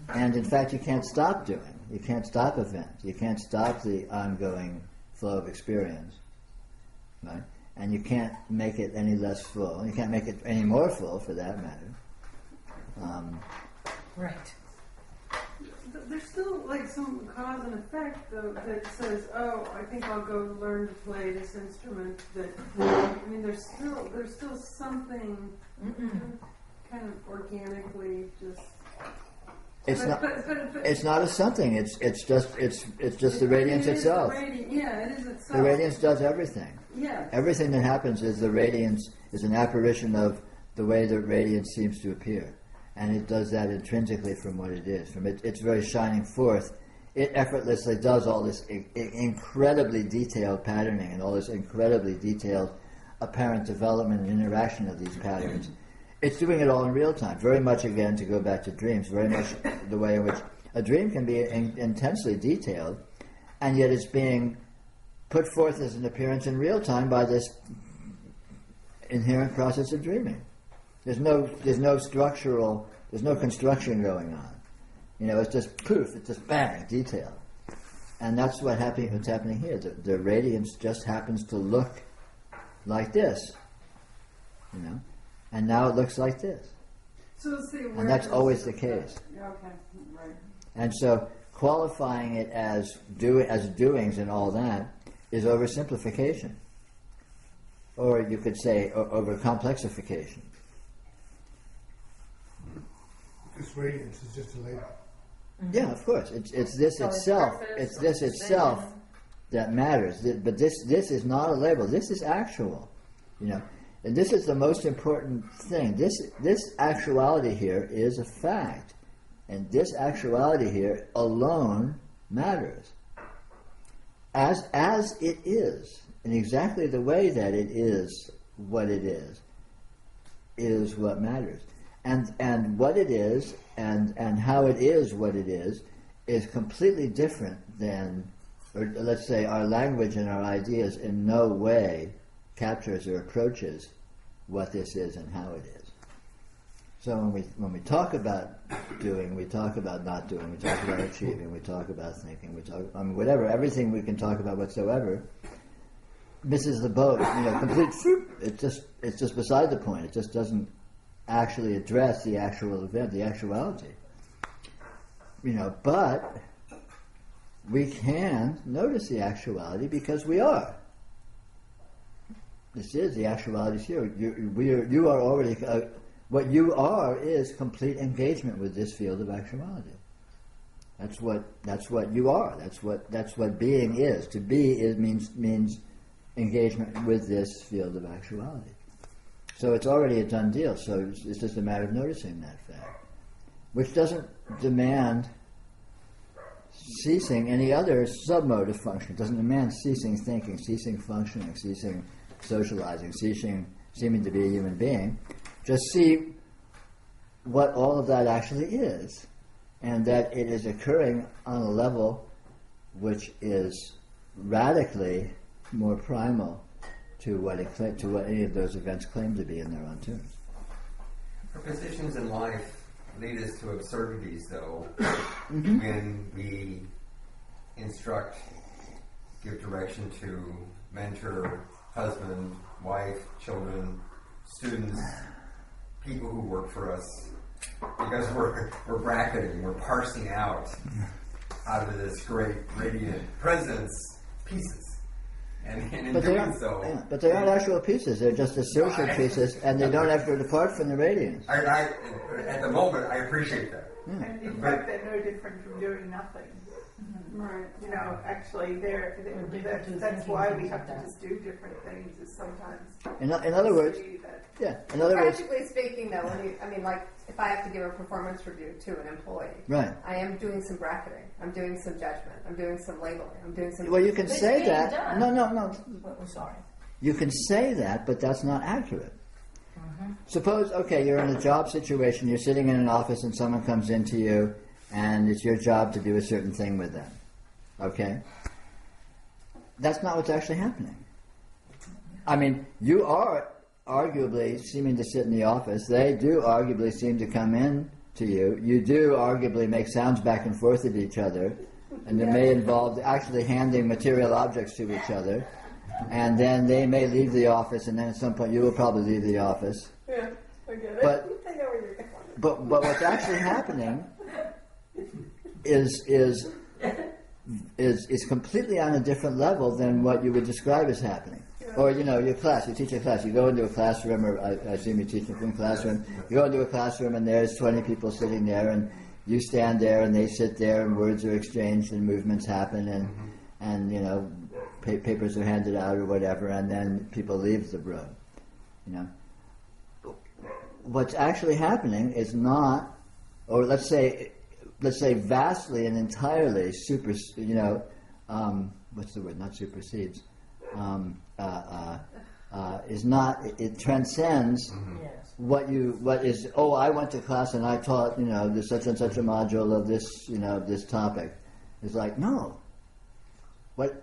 S1: and in fact you can't stop doing. You can't stop event. You can't stop the ongoing flow of experience, right? And you can't make it any less full. You can't make it any more full, for that matter.
S10: Right.
S5: There's still like some cause and effect though that says, oh, I think I'll go learn to play this instrument. That I mean, there's still something kind of organically just.
S1: It's not. It's not a something. It's just the radiance itself.
S5: Yeah, it is itself.
S1: The radiance does everything.
S5: Yeah.
S1: Everything that happens is the radiance is an apparition of the way the radiance seems to appear, and it does that intrinsically from what it is. From its very shining forth, it effortlessly does all this incredibly detailed patterning and all this incredibly detailed apparent development and interaction of these patterns. It's doing it all in real time. Very much, again, to go back to dreams, very much the way in which a dream can be intensely detailed, and yet it's being put forth as an appearance in real time by this inherent process of dreaming. There's no construction going on. It's just poof, it's just bang, detail. And that's what's happening here. The radiance just happens to look like this, and now it looks like this.
S5: So it's the awareness.
S1: And that's always the case.
S5: Okay, right.
S1: And so qualifying it as doings and all that is oversimplification. Or you could say over-complexification.
S3: Because radiance is just a label.
S1: Yeah, of course. It's this
S10: So
S1: itself.
S10: purpose,
S1: It's this itself
S10: vision.
S1: that matters. But this is not a label. This is actual. And this is the most important thing. This actuality here is a fact. And this actuality here alone matters. As it is, in exactly the way that it is what it is what matters. And what it is and how it is what it is completely different than, or let's say, our language and our ideas in no way captures or approaches what this is and how it is. So when we talk about doing, we talk about not doing, we talk about achieving, we talk about thinking, we talk whatever, everything we can talk about whatsoever misses the boat. Complete. It's just beside the point. It just doesn't actually address the actual event, the actuality. But we can notice the actuality because we are. This is the actuality here. You are already. What you are is complete engagement with this field of actuality. That's what you are. That's what being is. To be means engagement with this field of actuality. So it's already a done deal. So it's just a matter of noticing that fact, which doesn't demand ceasing any other sub-mode of function. It doesn't demand ceasing thinking, ceasing functioning, ceasing socializing, seeming to be a human being. Just see what all of that actually is, and that it is occurring on a level which is radically more primal to what any of those events claim to be in their own terms.
S7: Our positions in life lead us to absurdities, though, when we instruct, give direction to, mentor, husband, wife, children, students, people who work for us, because we're bracketing, we're parsing out of this great radiant presence pieces. And in doing so...
S1: Yeah, but they aren't actual pieces, they're just associated pieces, and they don't have to depart from the radiance.
S7: At the moment, I appreciate that.
S5: And in fact, they're no different from doing nothing. Right. Actually, that's why we have to just do different things. Is sometimes.
S1: In other words,
S9: Practically speaking, though, like if I have to give a performance review to an employee,
S1: right?
S9: I am doing some bracketing. I'm doing some judgment. I'm doing some labeling. I'm doing some.
S1: Well, you can say that.
S10: Done.
S1: No.
S10: We're sorry.
S1: You can say that, but that's not accurate. Suppose, you're in a job situation. You're sitting in an office, and someone comes into you, and it's your job to do a certain thing with them. Okay? That's not what's actually happening. I mean, you are arguably seeming to sit in the office. They do arguably seem to come in to you. You do arguably make sounds back and forth at each other, and it may involve actually handing material objects to each other. And then they may leave the office, and then at some point you will probably leave the office.
S9: Yeah, I get it.
S1: But
S9: I know where you're going.
S1: but what's actually happening is completely on a different level than what you would describe as happening. Or, your class, you teach a class, you go into a classroom, or I assume you're teaching from a classroom, you go into a classroom and there's 20 people sitting there, and you stand there and they sit there, and words are exchanged and movements happen, and papers are handed out or whatever, and then people leave the room. What's actually happening is not, or let's say vastly and entirely what's the word? Not supersedes. Is not. It transcends what is. Oh, I went to class and I taught this such and such a module of this this topic. It's like, no. What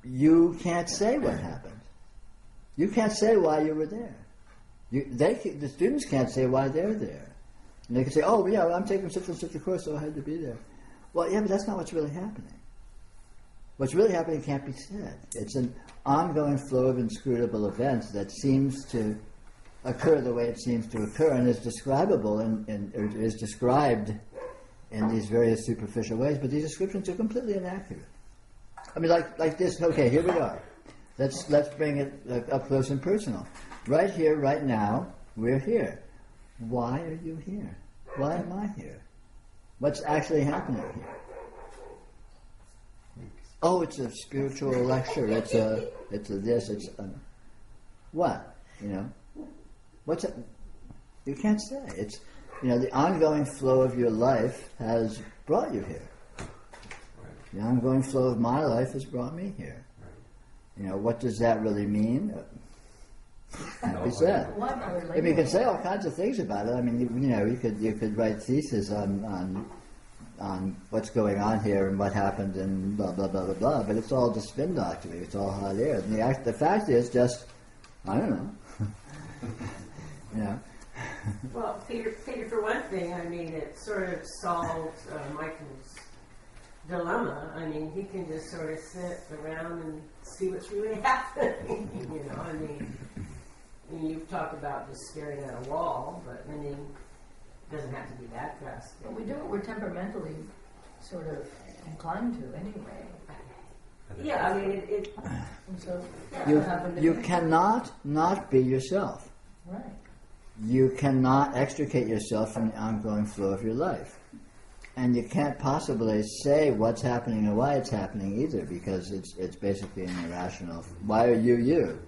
S1: you can't say what happened. You can't say why you were there. The students can't say why they're there. And they can say, oh, yeah, I'm taking such and such a course, so I had to be there. Well, yeah, but that's not what's really happening. What's really happening can't be said. It's an ongoing flow of inscrutable events that seems to occur the way it seems to occur, and is describable or is described in these various superficial ways, but these descriptions are completely inaccurate. I mean, like this. Okay, here we are. Let's bring it up close and personal. Right here, right now, we're here. Why are you here? Why am I here? What's actually happening here? Oh, it's a spiritual lecture. It's a this. It's what? What's it? You can't say. It's the ongoing flow of your life has brought you here. The ongoing flow of my life has brought me here. What does that really mean? Can't be said. I mean, you can say all kinds of things about it. I mean, you could write theses on what's going on here and what happened and blah blah blah blah blah. But it's all just spin doctoring. It's all hot air. And the fact is just, I don't know.
S11: Well, Peter, for one thing, I mean, it sort of solved Michael's dilemma. I mean, he can just sort of sit around and see what's really happening. I mean, you've talked about just staring at a wall, but I mean, it doesn't have to be that drastic.
S10: But we do what we're temperamentally sort of inclined to anyway.
S11: Yeah, I mean,
S1: you cannot not be yourself.
S10: Right.
S1: You cannot extricate yourself from the ongoing flow of your life. And you can't possibly say what's happening or why it's happening either, because it's basically an irrational. Why are you you?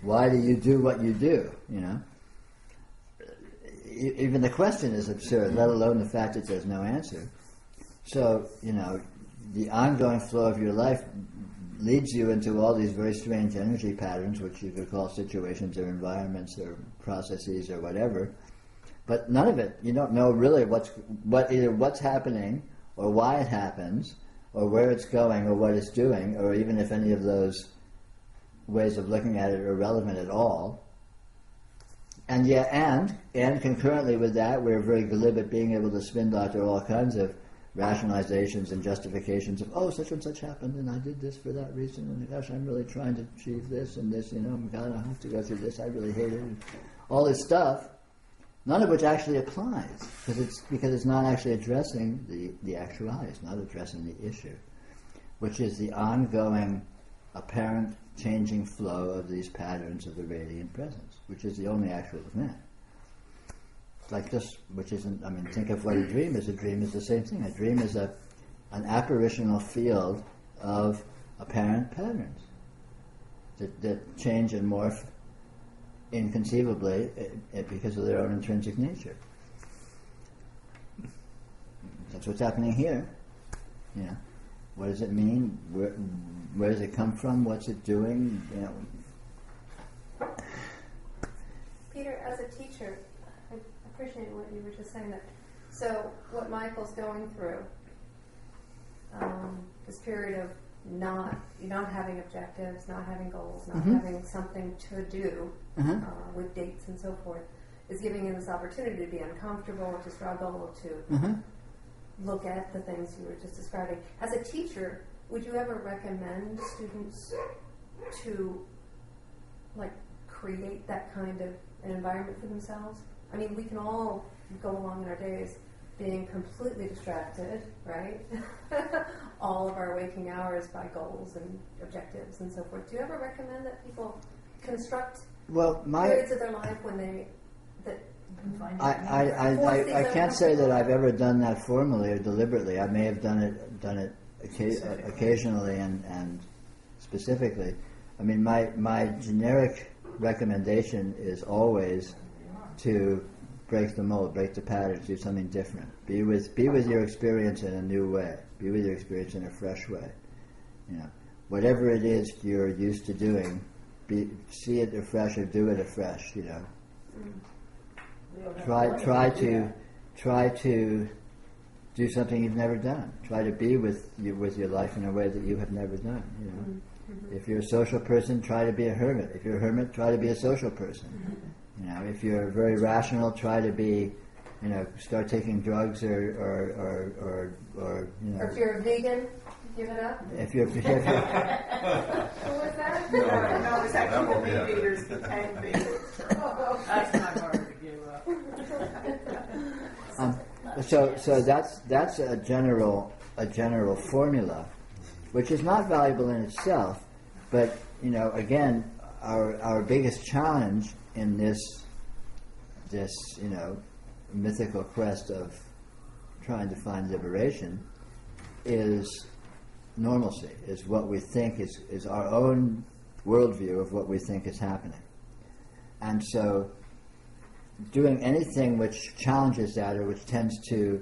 S1: Why do you do what you do? Even the question is absurd, let alone the fact that there's no answer. So, the ongoing flow of your life leads you into all these very strange energy patterns, which you could call situations or environments or processes or whatever. But none of it, you don't know really either what's happening or why it happens or where it's going or what it's doing, or even if any of those ways of looking at it are relevant at all. And yet, and concurrently with that, we're very glib at being able to spin doctor all kinds of rationalizations and justifications of, oh, such and such happened, and I did this for that reason, and gosh, I'm really trying to achieve this and this, God, I have to go through this, I really hate it. And all this stuff, none of which actually applies, because it's not actually addressing the actuality, it's not addressing the issue, which is the ongoing, apparent, changing flow of these patterns of the radiant presence, which is the only actual event. Like this, which isn't, I mean, think of what a dream is. A dream is the same thing. A dream is an apparitional field of apparent patterns that change and morph inconceivably because of their own intrinsic nature. That's what's happening here. What does it mean? Where does it come from? What's it doing?
S9: Peter, as a teacher, I appreciate what you were just saying. That so what Michael's going through, this period of not having objectives, not having goals, not having something to do with dates and so forth, is giving him this opportunity to be uncomfortable, to struggle, to look at the things you were just describing. As a teacher, would you ever recommend students to create that kind of an environment for themselves? I mean, we can all go along in our days being completely distracted, right? All of our waking hours by goals and objectives and so forth. Do you ever recommend that people construct periods of their life when they
S1: I can't say that I've ever done that formally or deliberately. I may have done it occasionally and specifically. I mean, my generic recommendation is always to break the mold, break the patterns, do something different. Be with your experience in a new way. Be with your experience in a fresh way. You know, whatever it is you're used to doing, see it afresh or do it afresh. You know, try to do something you've never done. Try to be with your life in a way that you have never done. You know, if you're a social person, try to be a hermit. If you're a hermit, try to be a social person. You know, if you're very rational, try to be, you know, start taking drugs or you know.
S9: Or if you're a vegan, give it up.
S1: If you're
S9: Who was that?
S11: No, it's
S7: That
S11: actually
S7: won't
S11: the
S7: be
S11: meat eaters, the tank beaters. That's not hard to give up.
S1: So that's a general formula, which is not valuable in itself, but you know, again, our biggest challenge in this you know mythical quest of trying to find liberation is normalcy, is what we think is our own worldview of what we think is happening. And so doing anything which challenges that or which tends to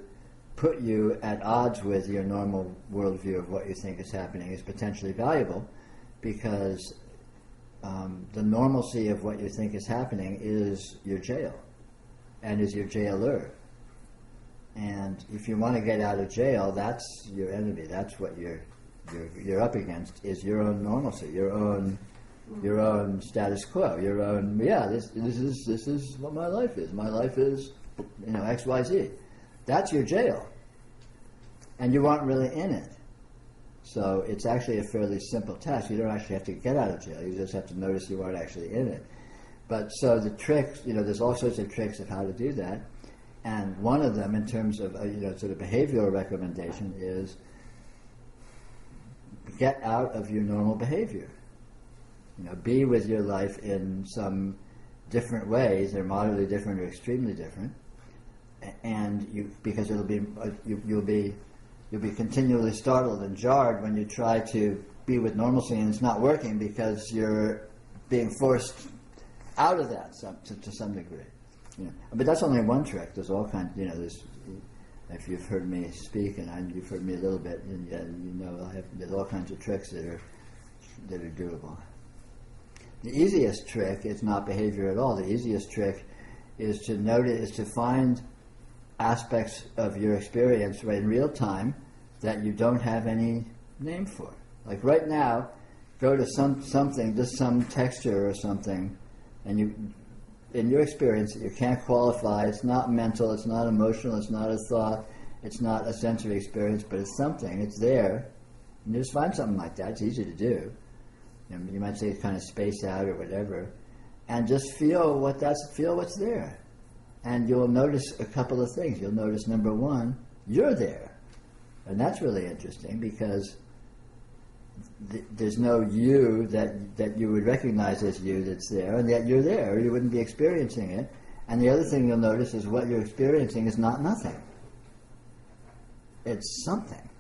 S1: put you at odds with your normal worldview of what you think is happening is potentially valuable, because the normalcy of what you think is happening is your jail and is your jailer. And if you want to get out of jail, that's your enemy. That's what you're up against, is your own normalcy, your own status quo, your own, this is what my life is. My life is, you know, XYZ. That's your jail. And you aren't really in it. So it's actually a fairly simple task. You don't actually have to get out of jail. You just have to notice you aren't actually in it. But so the tricks, you know, there's all sorts of tricks of how to do that. And one of them, in terms of, you know, sort of behavioral recommendation, is get out of your normal behavior. You know, be with your life in some different ways. They're moderately different or extremely different. And because you'll be continually startled and jarred when you try to be with normalcy and it's not working, because you're being forced out of that to some degree. You know. But that's only one trick. There's all kinds. You know, if you've heard me speak and you've heard me a little bit, and you know, there's all kinds of tricks that are doable. The easiest trick is not behavior at all. The easiest trick is to find aspects of your experience in real time that you don't have any name for. Like right now, go to something, just some texture or something, and in your experience, you can't qualify. It's not mental, it's not emotional, it's not a thought, it's not a sensory experience, but it's something. It's there. And you just find something like that. It's easy to do. You might say it's kind of spaced out or whatever, and just feel what's there. And you'll notice a couple of things. You'll notice, number one, you're there. And that's really interesting, because there's no you that you would recognize as you that's there, and yet you're there, or you wouldn't be experiencing it. And the other thing you'll notice is what you're experiencing is not nothing. It's something.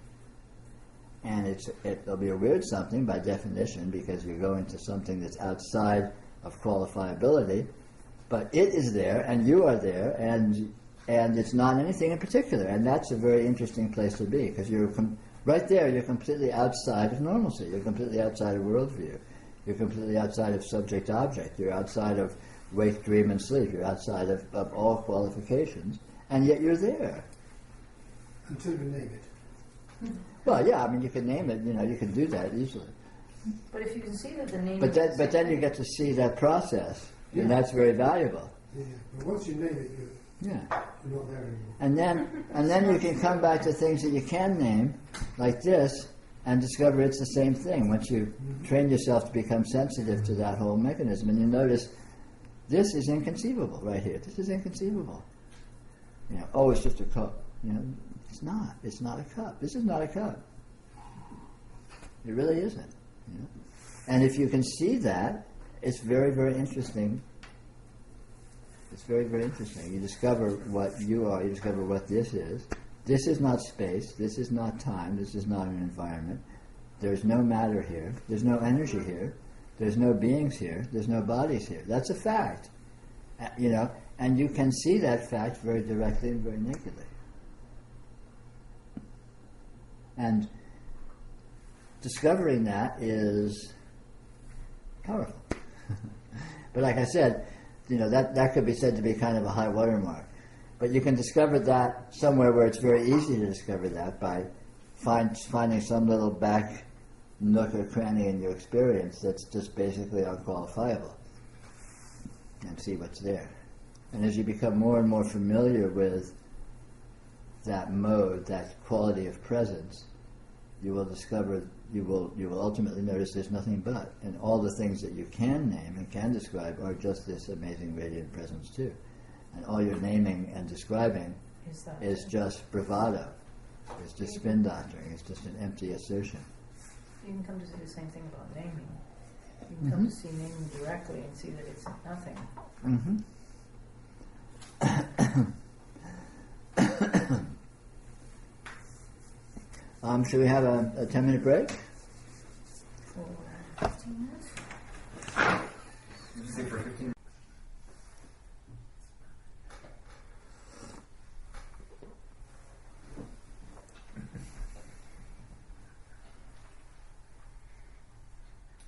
S1: And it'll be a weird something by definition, because you're going to something that's outside of qualifiability. But it is there, and you are there, and it's not anything in particular. And that's a very interesting place to be, because right there, you're completely outside of normalcy. You're completely outside of worldview. You're completely outside of subject-object. You're outside of wake, dream, and sleep. You're outside of all qualifications, and yet you're there.
S3: Until you name it.
S1: Well, yeah, I mean, you can name it. You know, you can do that easily.
S10: But if you can see that the name.
S1: But then you get to see that process, and that's very valuable.
S3: Yeah, but once you name it, you're not there anymore.
S1: And then you can come back to things that you can name, like this, and discover it's the same thing. Once you train yourself to become sensitive to that whole mechanism, and you notice this is inconceivable right here. This is inconceivable. Oh, it's just a cup. It's not. It's not a cup. This is not a cup. It really isn't. And if you can see that, it's very, very interesting. It's very, very interesting. You discover what you are. You discover what this is. This is not space. This is not time. This is not an environment. There's no matter here. There's no energy here. There's no beings here. There's no bodies here. That's a fact. And you can see that fact very directly and very nakedly. And discovering that is powerful. But like I said, that could be said to be kind of a high watermark. But you can discover that somewhere where it's very easy to discover that by finding some little back nook or cranny in your experience that's just basically unqualifiable, and see what's there. And as you become more and more familiar with that mode, that quality of presence, you will discover, you will ultimately notice there's nothing but. And all the things that you can name and can describe are just this amazing radiant presence too. And all your naming and describing is just bravado. It's just spin doctoring. It's just an empty assertion.
S10: You can come to see the same thing about naming. You can come to see naming directly and see that it's nothing.
S1: Should we have a 10-minute break?
S10: For 15 minutes?
S7: Did you say for 15?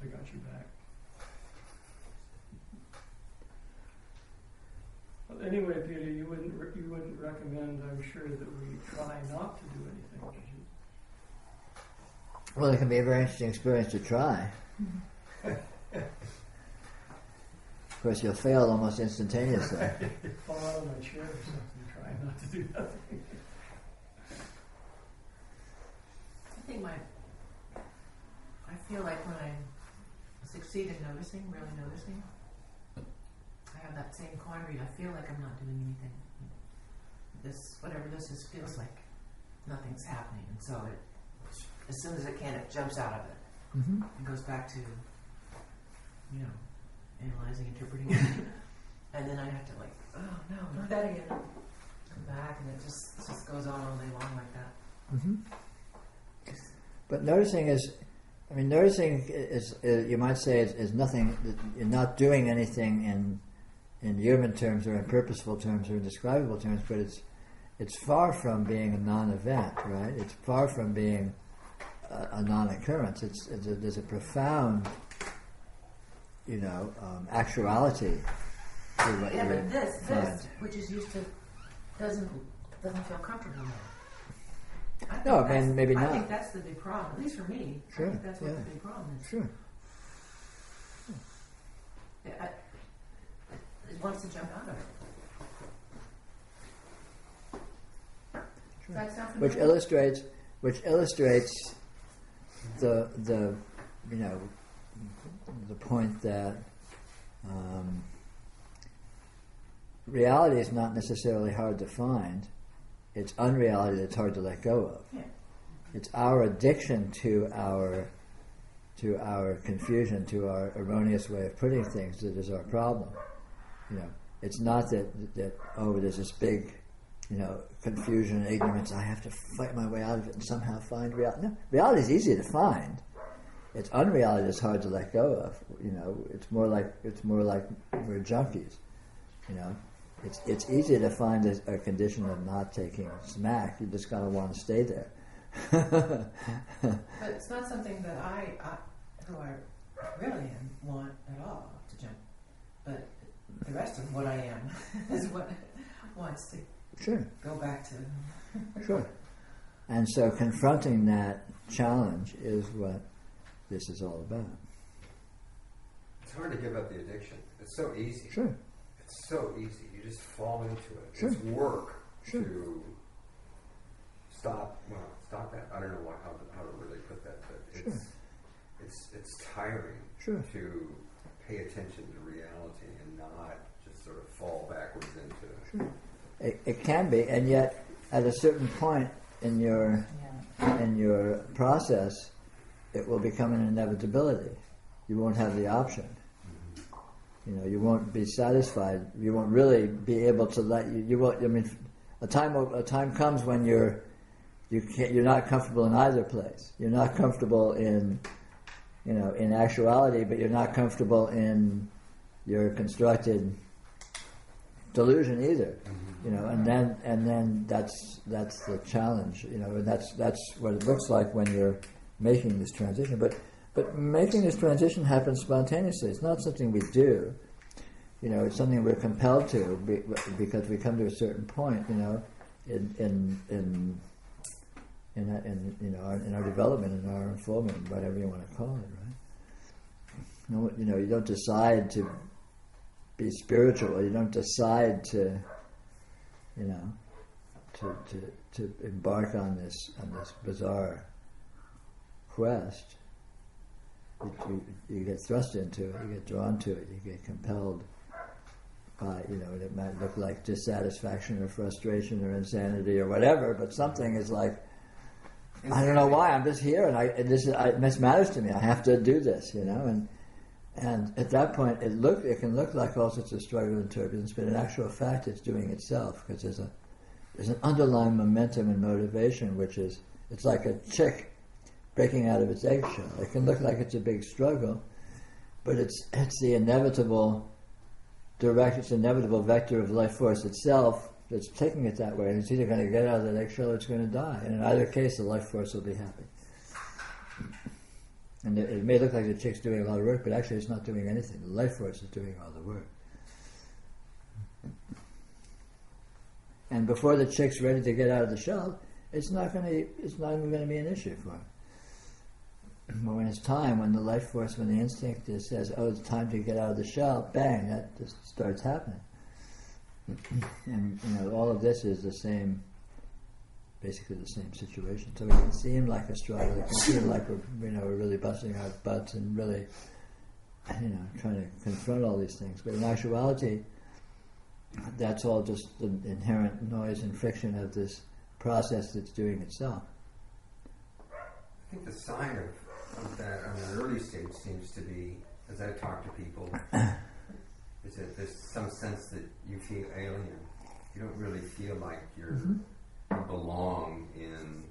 S6: I got your back. Well, anyway, Peter, you wouldn't recommend, I'm sure, that we try not to do anything, would you?
S1: Well, it can be a very interesting experience to try. Of course, you'll fail almost instantaneously.
S6: Fall out of my chair or something, try not to do nothing.
S8: I think I feel like when I succeed in noticing, really noticing, I have that same quandary. I feel like I'm not doing anything. Whatever this is, feels like nothing's happening. And so as soon as it can, it jumps out of it. It goes back to, analyzing, interpreting. And then I have to oh no, not that again. Come back, and it just goes on all day long like that.
S1: But noticing is, you might say, is nothing. You're not doing anything in human terms or in purposeful terms or in describable terms, but it's far from being a non-event, right? It's far from being a non-occurrence. There's a profound, actuality to what
S8: Yeah,
S1: you
S8: but this,
S1: find.
S8: which is used to, doesn't feel comfortable now.
S1: No, maybe not.
S8: I think that's the big problem, at least for me.
S1: Sure,
S8: I think that's what
S1: yeah.
S8: the big problem is.
S1: Sure.
S8: It wants to jump out of it.
S1: Sure.
S8: Does that sound
S1: Which
S8: familiar?
S1: illustrates the point that reality is not necessarily hard to find. It's unreality that's hard to let go of.
S8: Yeah.
S1: It's our addiction to our confusion, to our erroneous way of putting things that is our problem. It's not that there's this big, confusion and ignorance. I have to fight my way out of it and somehow find reality. No, reality is easy to find. It's unreality that's hard to let go of. It's more like we're junkies. It's easy to find a condition of not taking smack. You just gotta want to stay there.
S8: But it's not something that who I really am, want at all to jump. But the rest of what I am is what wants to
S1: Sure.
S8: go back to.
S1: Sure. And so confronting that challenge is what this is all about.
S7: It's hard to give up the addiction. It's so easy.
S1: Sure.
S7: It's so easy. You just fall into it.
S1: Sure.
S7: It's work
S1: Sure.
S7: to stop that. I don't know how to really put that, but it's tiring
S1: Sure.
S7: to pay attention to reality and not just sort of fall backwards into it.
S1: Sure. It can be, and yet at a certain point in your process, it will become an inevitability. You won't have the option. You won't be satisfied. You won't really be able to let you won't. I mean, a time comes when you're not comfortable in either place. You're not comfortable in actuality, but you're not comfortable in your constructed delusion either. And then that's the challenge. And that's what it looks like when you're making this transition. But making this transition happens spontaneously. It's not something we do. It's something we're compelled to because we come to a certain point. In our development, in our unfoldment, whatever you want to call it, right? You don't decide to be spiritual. You don't decide to embark on this bizarre quest. You get thrust into it. You get drawn to it. You get compelled by it might look like dissatisfaction or frustration or insanity or whatever, but something is like, I don't know why, I'm just here and this matters to me. I have to do this, and at that point it can look like all sorts of struggle and turbulence, but in actual fact it's doing itself, because there's an underlying momentum and motivation, which is, it's like a chick breaking out of its eggshell. It can look like it's a big struggle, but it's the inevitable vector of life force itself that's taking it that way, and it's either going to get out of that eggshell or it's going to die. And in either case, the life force will be happy. And it may look like the chick's doing a lot of work, but actually it's not doing anything. The life force is doing all the work. And before the chick's ready to get out of the shell, it's not even going to be an issue for it. But when it's time, when the life force, when the instinct says, "Oh, it's time to get out of the shell," bang, that just starts happening. And all of this is basically the same situation. So it can seem like a struggle. It can seem like we're really busting our butts and really, trying to confront all these things. But in actuality, that's all just the inherent noise and friction of this process that's doing itself.
S7: I think the sign of that on an early stage seems to be, as I talk to people, is that there's some sense that you feel alien. You don't really feel like you belong in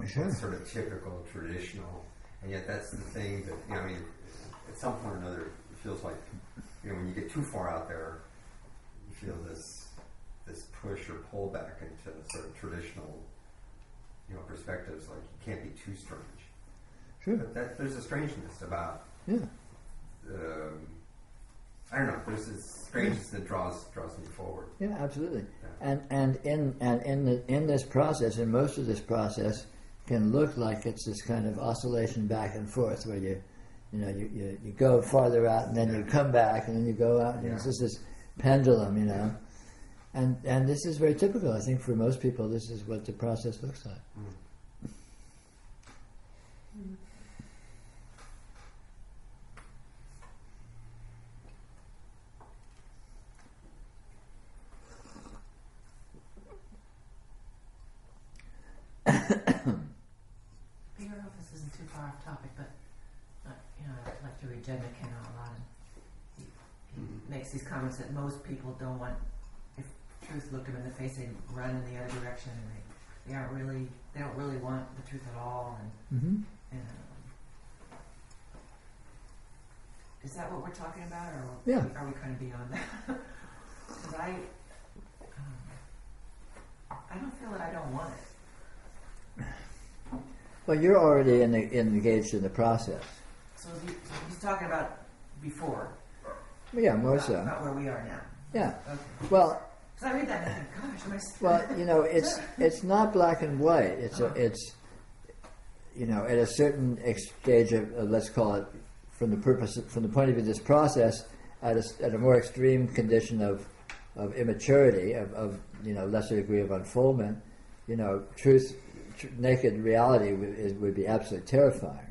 S7: sort of typical, traditional, and yet that's the thing that, at some point or another, it feels like, when you get too far out there, you feel this push or pull back into sort of traditional, perspectives, like you can't be too strange.
S1: Sure.
S7: But there's a strangeness about.
S1: Yeah.
S7: I don't know. There's this strangeness that draws me forward.
S1: Yeah, absolutely.
S7: Yeah.
S1: And in this process, in most of this process, can look like it's this kind of oscillation back and forth where you go farther out and then you come back and then you go out, and it's just this pendulum, And this is very typical. I think for most people, this is what the process looks like.
S8: Peter, I hope this isn't too far off topic, but I like to read Jed McKenna a lot, and he makes these comments that most people don't want. If truth looked them in the face, they'd run in the other direction, and they don't really want the truth at all. And is that what we're talking about, or are we kind of beyond that? Because I don't feel that I don't want it.
S1: Well, you're already engaged in the process.
S8: So he's talking about before.
S1: Yeah, more so.
S8: About where we are now.
S1: Yeah.
S8: Okay.
S1: Well.
S8: Because I read that and I think, gosh, am I?
S1: Well, it's not black and white. It's at a certain stage of let's call it from the point of view of this process, at a more extreme condition of immaturity, of lesser degree of unfoldment, truth. Naked reality would be absolutely terrifying,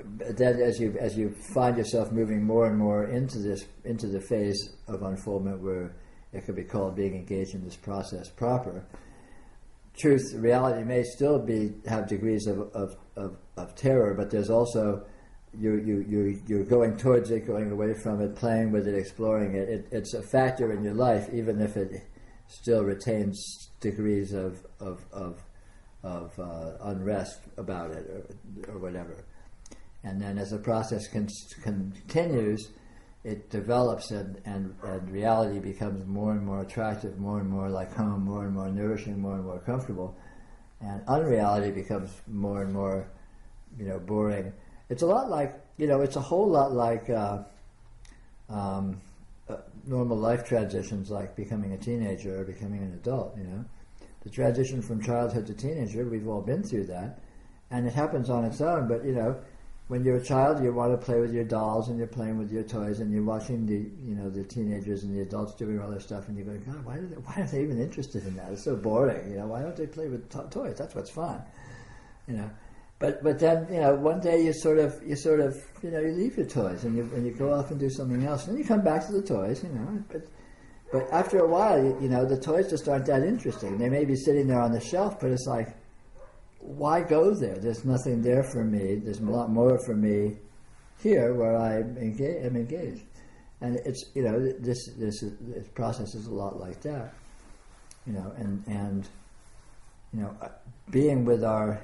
S1: But then, as you find yourself moving more and more into the phase of unfoldment where it could be called being engaged in this process proper. Truth, reality may still have degrees of terror, but there's also you're going towards it, going away from it, playing with it, exploring it. It's a factor in your life, even if it still retains degrees of unrest about it or whatever. And then as the process continues, it develops and reality becomes more and more attractive, more and more like home, more and more nourishing, more and more comfortable. And unreality becomes more and more, boring. It's a lot like, it's a whole lot like normal life transitions, like becoming a teenager or becoming an adult, The transition from childhood to teenager, we've all been through that. And it happens on its own, but, when you're a child, you want to play with your dolls and you're playing with your toys and you're watching the teenagers and the adults doing all their stuff and you're going, God, why are they even interested in that? It's so boring. Why don't they play with toys? That's what's fun. But then one day you sort of you leave your toys and you go off and do something else and then you come back to the toys. But after a while the toys just aren't that interesting. They may be sitting there on the shelf, but it's like, why go there? There's nothing there for me. There's a lot more for me here where I'm engaged. And it's this process is a lot like that. Being with our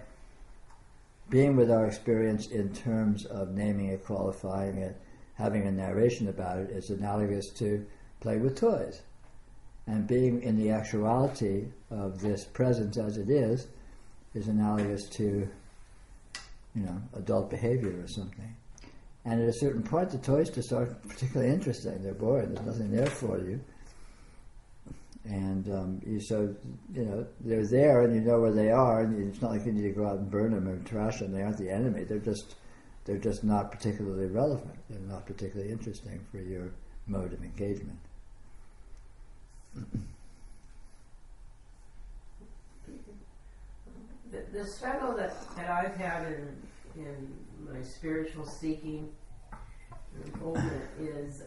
S1: experience in terms of naming it, qualifying it, having a narration about it is analogous to play with toys. And being in the actuality of this presence as it is analogous to, adult behavior or something. And at a certain point, the toys just aren't particularly interesting. They're boring. There's nothing there for you. And they're there, and you know where they are. And it's not like you need to go out and burn them or trash them. They aren't the enemy. They're just not particularly relevant. They're not particularly interesting for your mode of engagement.
S11: The struggle that I've had in my spiritual seeking and involvement is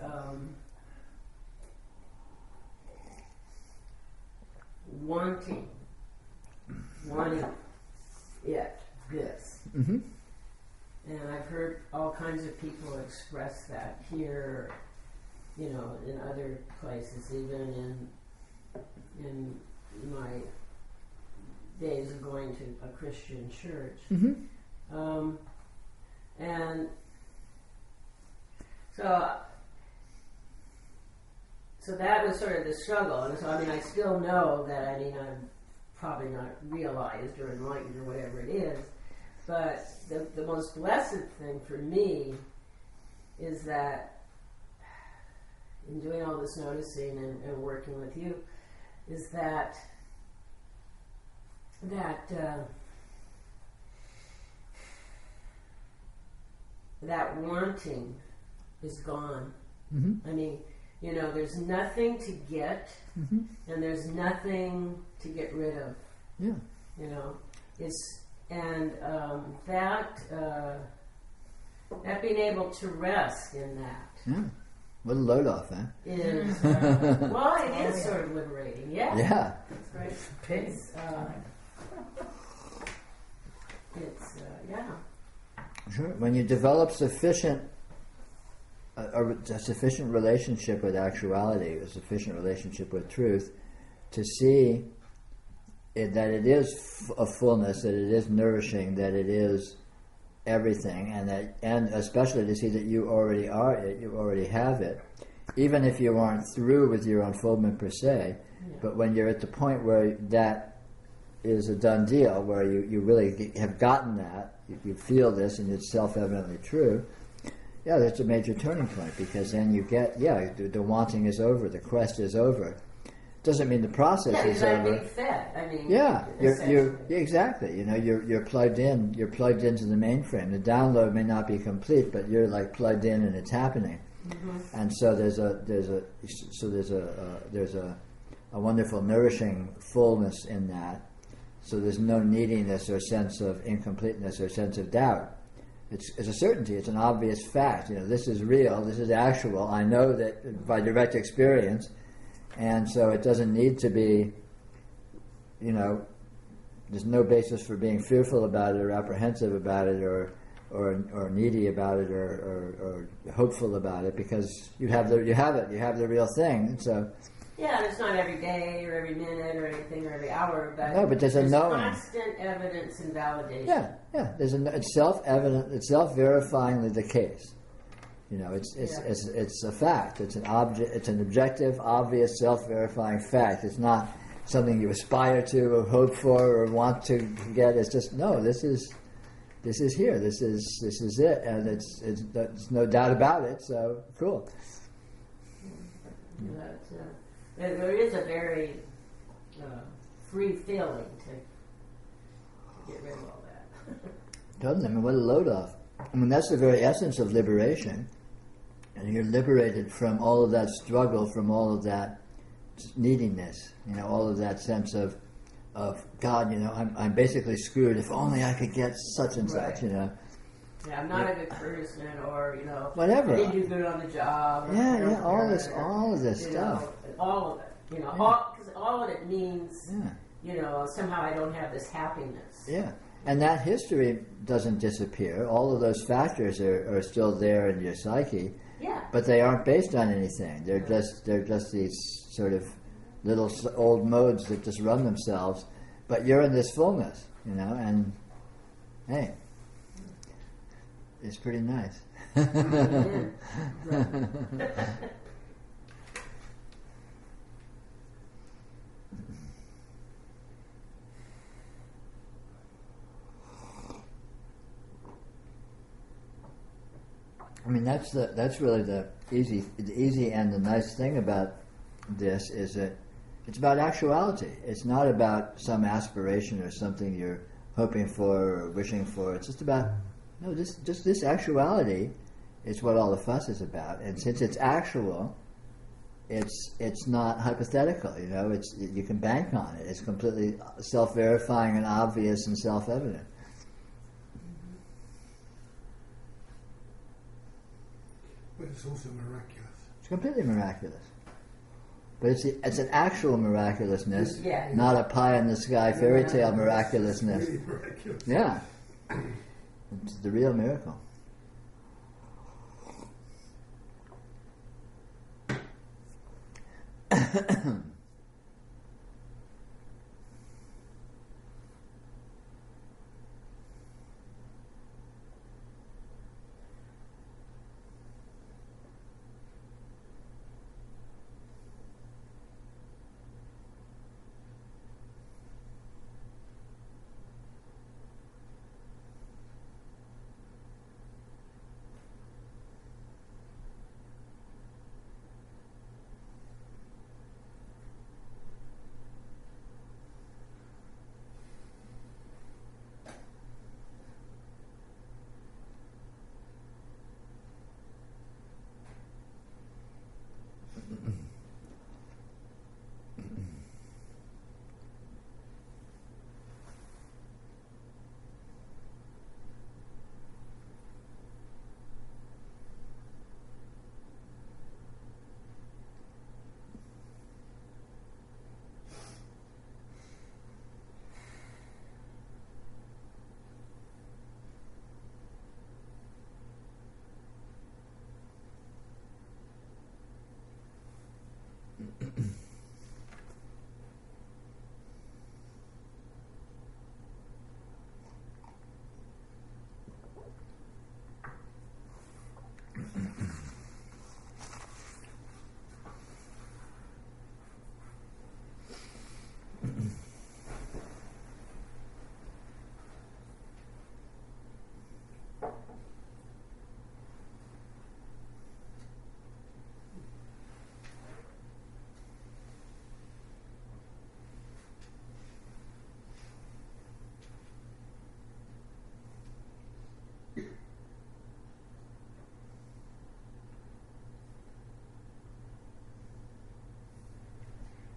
S11: wanting it, this.
S1: Mm-hmm.
S11: And I've heard all kinds of people express that here, in other places, even in my days of going to a Christian church.
S1: Mm-hmm.
S11: And so that was sort of the struggle. And so, I still know that, I'm probably not realized or enlightened or whatever it is, but the most blessed thing for me is that in doing all this noticing and working with you is that wanting is gone.
S1: Mm-hmm.
S11: There's nothing to get,
S1: mm-hmm.
S11: and there's nothing to get rid of.
S1: Yeah.
S11: That being able to rest in that.
S1: Yeah. What a load off, huh?
S11: Is it is sort of liberating. Yeah.
S1: Yeah.
S11: That's right. It's yeah.
S1: Sure. When you develop a sufficient relationship with actuality, a sufficient relationship with truth, to see that it is a fullness, that it is nourishing, that it is everything, and especially to see that you already are it, you already have it, even if you aren't through with your unfoldment per se. Yeah. But when you're at the point where that is a done deal, where you really have gotten that, you feel this and it's self-evidently true, yeah, that's a major turning point, because then you get, the wanting is over, the quest is over. Doesn't mean the process is over.
S11: Being fed.
S1: You're exactly. You're plugged in. You're plugged into the mainframe. The download may not be complete, but you're like plugged in and it's happening.
S11: Mm-hmm.
S1: And so there's a wonderful nourishing fullness in that. So there's no neediness or sense of incompleteness or sense of doubt. It's a certainty. It's an obvious fact. This is real. This is actual. I know that by direct experience. And so it doesn't need to be, you know, there's no basis for being fearful about it or apprehensive about it or needy about it or hopeful about it, because you have the real thing. So
S11: Yeah, and it's not every day or every minute or anything or every hour, but
S1: no, but there's a knowing.
S11: Constant evidence and validation.
S1: Yeah. It's self-evident. It's self-verifyingly the case. You know, it's a fact. It's an object. It's an objective, obvious, self-verifying fact. It's not something you aspire to or hope for or want to get. It's just no. This is here. This is it, and there's no doubt about it. So cool.
S11: But, there is a very free feeling to get rid of all that.
S1: Doesn't it? I mean, what a load off. I mean, that's the very essence of liberation. And you're liberated from all of that struggle, from all of that neediness, you know, all of that sense of God, you know, I'm basically screwed. If only I could get such and such, you know.
S11: Yeah, I'm not a good person, or you know,
S1: whatever.
S11: I didn't do good on the job. Or
S1: all of this stuff.
S11: Know, all of it, you know, because all of it means, you know, somehow I don't have this happiness.
S1: Yeah, and that history doesn't disappear. All of those factors are still there in your psyche.
S11: Yeah.
S1: But they aren't based on anything. They're just these sort of little old modes that just run themselves. But you're in this fullness, you know, and hey, it's pretty nice. I mean, that's really the easy and the nice thing about this is that it's about actuality. It's not about some aspiration or something you're hoping for or wishing for. It's just about this actuality is what all the fuss is about. And since it's actual, it's not hypothetical. You know, you can bank on it. It's completely self-verifying and obvious and self-evident.
S3: But it's also miraculous.
S1: It's completely miraculous. But it's an actual miraculousness,
S11: Yeah.
S1: not a pie-in-the-sky fairy tale miraculousness.
S3: It's really miraculous.
S1: Yeah. It's the real miracle.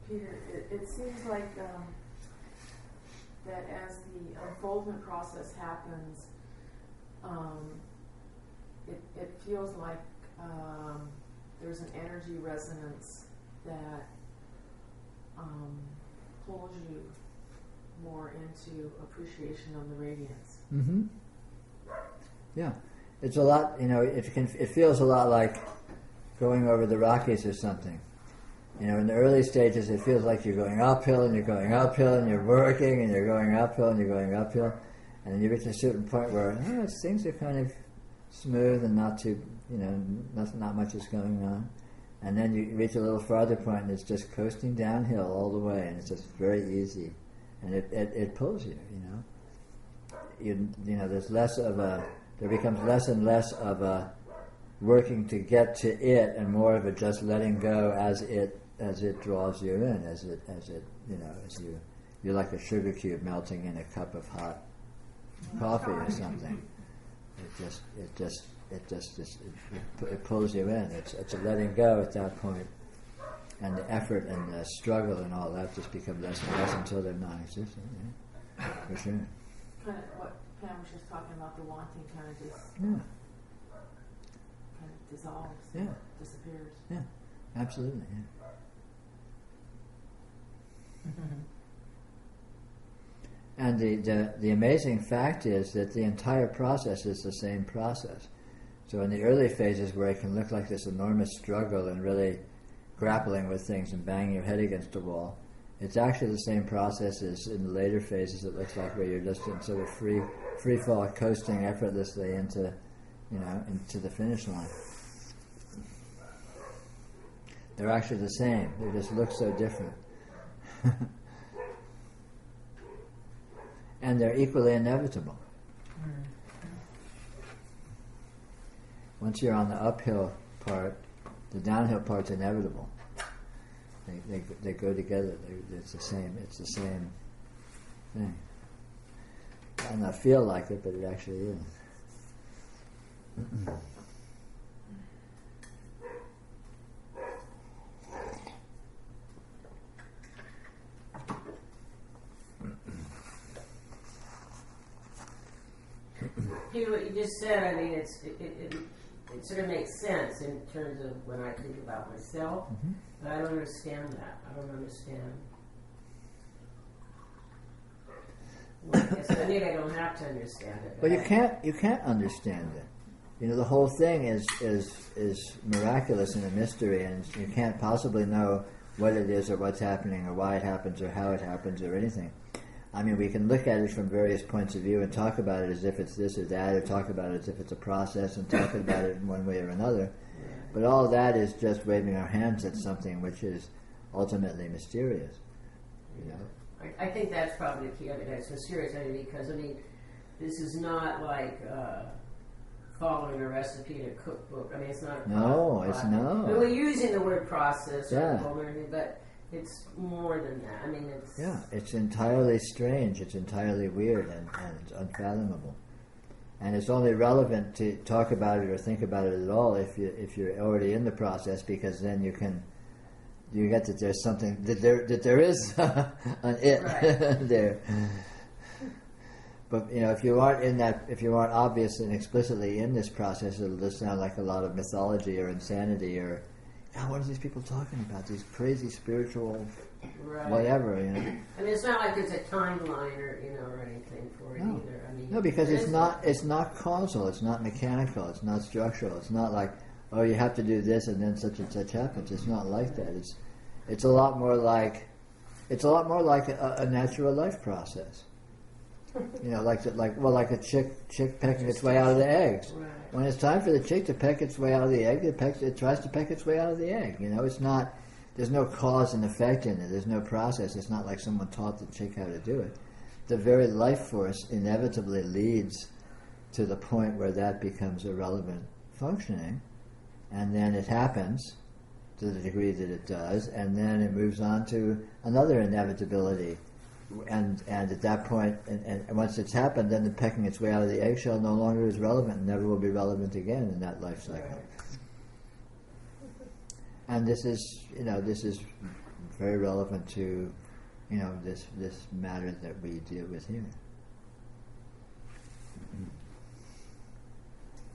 S5: Peter, it seems like that as the unfoldment process happens, it feels like there's an energy resonance that
S11: pulls you more into appreciation of the radiance.
S1: Mm-hmm. Yeah, it's a lot. It feels a lot like going over the Rockies or something. In the early stages, it feels like you're going uphill and you're going uphill and you're working and you're going uphill and you're going uphill, and then you reach a certain point where things are kind of smooth and not too, not much is going on, and then you reach a little farther point and it's just coasting downhill all the way, and it's just very easy, and it pulls you. There's less of there becomes less and less of a working to get to it, and more of a just letting go as it draws you in, as you're like a sugar cube melting in a cup of hot coffee or something. It pulls you in. It's a letting go at that point, and the effort and the struggle and all that just become less and less until they're non-existent. Yeah? For sure.
S11: Kind of what Pam was just talking about, the wanting kind of just
S1: Yeah.
S11: kind of dissolves,
S1: Yeah.
S11: disappears.
S1: Yeah. Absolutely. Yeah. And the amazing fact is that the entire process is the same process. So in the early phases where it can look like this enormous struggle and really grappling with things and banging your head against a wall, it's actually the same process as in the later phases. It looks like where you're just in sort of free fall, coasting effortlessly into the finish line. They're actually the same. They just look so different. And they're equally inevitable. Once you're on the uphill part, the downhill part's inevitable. They go together. It's the same. It's the same thing. Might not feel like it, but it actually is.
S11: Peter, what you just said, I mean, it sort of makes sense in terms of when I think about myself, but I don't understand that. I don't understand. Well, I guess maybe I don't have to understand it.
S1: But you can't understand it. The whole thing is miraculous and a mystery, and you can't possibly know what it is or what's happening or why it happens or how it happens or anything. I mean, we can look at it from various points of view and talk about it as if it's this or that, or talk about it as if it's a process and talk about it in one way or another. But all that is just waving our hands at something which is ultimately mysterious.
S11: I think that's probably the key of it. It's mysterious, because this is not like following a recipe in a cookbook. I mean, it's not.
S1: No, it's not.
S11: I mean, we're using the word process,
S1: Yeah.
S11: but it's more than that. I mean, it's...
S1: Yeah, it's entirely strange, it's entirely weird and it's unfathomable. And it's only relevant to talk about it or think about it at all if you're already in the process, because then you get that there's something, that there is an it there. But if you aren't obvious and explicitly in this process, it'll just sound like a lot of mythology or insanity or, what are these people talking about? These crazy spiritual, whatever,
S11: I mean, it's not like there's a timeline or anything for it either. I mean,
S1: no, because it's not causal. It's not mechanical. It's not structural. It's not like, you have to do this and then such and such happens. It's not like that. It's a lot more like a natural life process. Like a chick pecking its way out of the eggs.
S11: Right.
S1: When it's time for the chick to peck its way out of the egg, it tries to peck its way out of the egg. It's not. There's no cause and effect in it. There's no process. It's not like someone taught the chick how to do it. The very life force inevitably leads to the point where that becomes irrelevant functioning, and then it happens to the degree that it does, and then it moves on to another inevitability. And at that point, and once it's happened, then the pecking its way out of the eggshell no longer is relevant and never will be relevant again in that life cycle. And this is very relevant to, this matter that we deal with here.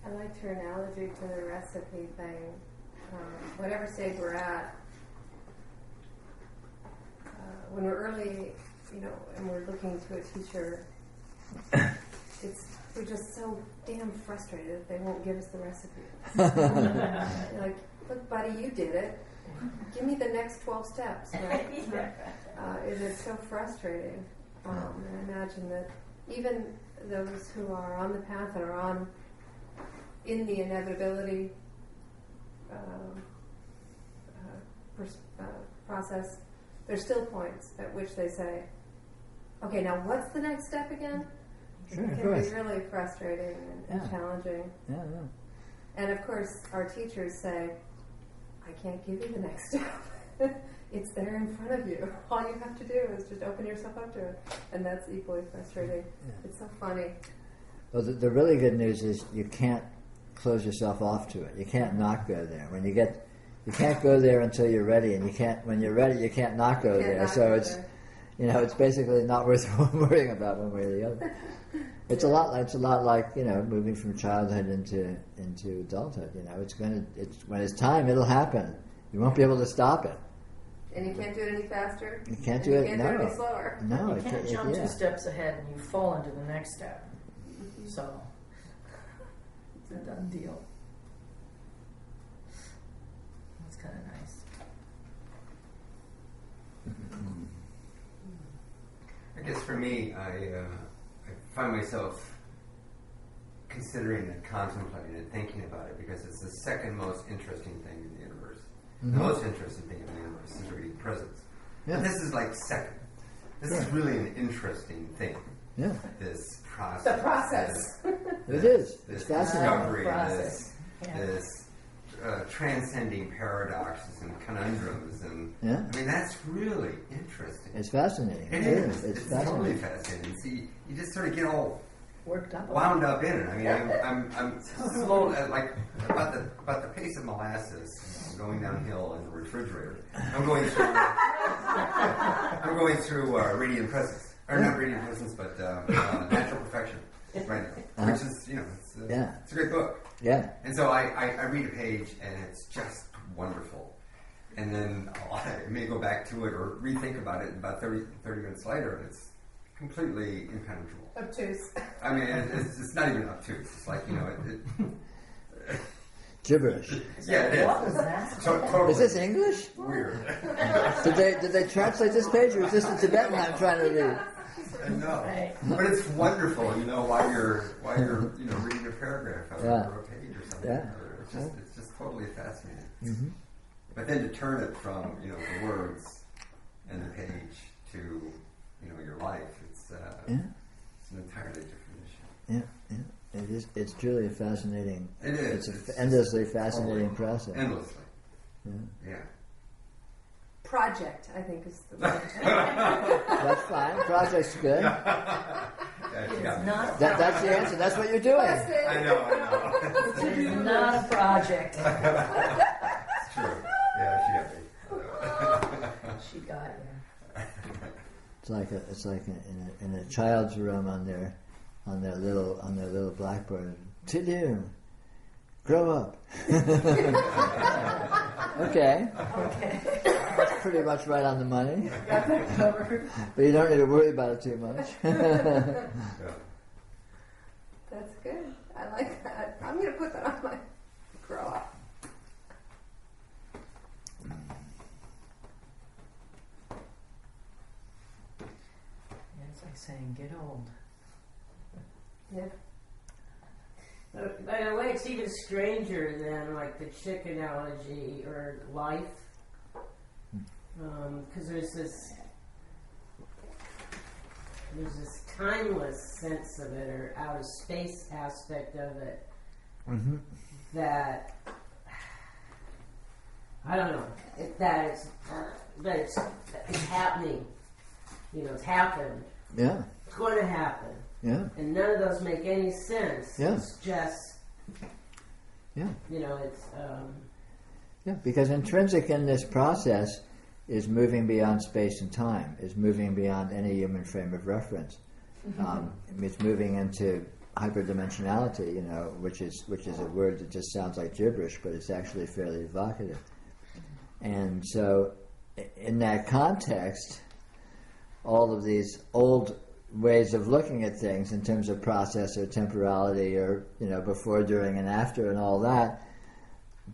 S9: I liked your analogy to the recipe thing. Whatever stage we're at, when we're early, and we're looking to a teacher, we're just so damn frustrated that they won't give us the recipe. You're like, look, buddy, you did it. Give me the next 12 steps, right? It is so frustrating. And I imagine that even those who are on the path and are in the inevitability process, there's still points at which they say, okay, now what's the next step again?
S1: Sure,
S9: it can be really frustrating and challenging.
S1: Yeah.
S9: And of course, our teachers say, I can't give you the next step. It's there in front of you. All you have to do is just open yourself up to it. And that's equally frustrating. Yeah. It's so funny.
S1: Well, the really good news is you can't close yourself off to it. You can't not go there. You can't go there until you're ready, and when you're ready, you can't not go there. So it's basically not worth worrying about one way or the other. It's a lot like moving from childhood into adulthood. When it's time, it'll happen. You won't be able to stop it.
S9: And you can't do it any faster.
S1: You can't do it.
S9: You can't do it any slower.
S1: No,
S10: you can't jump 2 steps ahead and you fall into the next step. So it's a done deal. That's kind of nice.
S7: I guess for me, I find myself considering and contemplating and thinking about it because it's the second most interesting thing in the universe. Mm-hmm. The most interesting thing in the universe is reading presence. Yeah. And this is like second. This is really an interesting thing.
S1: Yeah.
S7: This process.
S9: The process.
S1: It is.
S7: This
S1: it's fascinating.
S7: this transcending paradoxes and conundrums, and
S1: I
S7: mean that's really interesting.
S1: It's fascinating.
S7: It is. It's totally fascinating. See, you just sort of get all
S10: worked up,
S7: wound up in it. I mean, I'm slow, like about the pace of molasses going downhill in the refrigerator. I'm going through radiant presence, or not radiant presence, but natural perfection right now, which is it's a great book.
S1: Yeah.
S7: And so I read a page and it's just wonderful. And then I may go back to it or rethink about it about 30 minutes later and it's completely impenetrable.
S9: Obtuse.
S7: I mean, it's not even obtuse. It's like,
S1: gibberish.
S7: Yeah, it is.
S10: What was that?
S1: Is this English?
S7: Weird.
S1: Did they translate this page or is this the Tibetan I'm trying to read?
S7: No, but it's wonderful, while you're reading a paragraph or a page or something.
S1: Yeah.
S7: It's just totally fascinating.
S1: Mm-hmm.
S7: But then to turn it from the words and the page to your life, it's an entirely different issue.
S1: Yeah. It is. It's truly a fascinating.
S7: It is.
S1: It's an endlessly fascinating process.
S7: Endlessly. Yeah.
S9: Project, I think, is the word.
S1: That's fine. Project's good. That's the answer. That's what you're doing.
S7: I know.
S10: It's not a project.
S7: It's true. Yeah,
S10: She got you.
S1: It's like in a child's room on their little blackboard. To do. Grow up. Okay. That's pretty much right on the money.
S9: Got that covered.
S1: But you don't need to worry about it too much.
S9: That's good. I like that. I'm going to put that on my grow up.
S10: Yeah, it's like saying, get old.
S9: Yeah.
S11: By the way, it's even stranger than like the chick analogy or life, because there's this timeless sense of it or outer space aspect of it that I don't know that it's happening. It's happened.
S1: Yeah.
S11: It's going to happen.
S1: Yeah.
S11: And none of those make any sense.
S1: Yeah.
S11: It's just, it's...
S1: Yeah, because intrinsic in this process is moving beyond space and time, is moving beyond any human frame of reference. It's moving into hyperdimensionality, which is a word that just sounds like gibberish, but it's actually fairly evocative. And so, in that context, all of these old ways of looking at things in terms of process or temporality or, before, during, and after and all that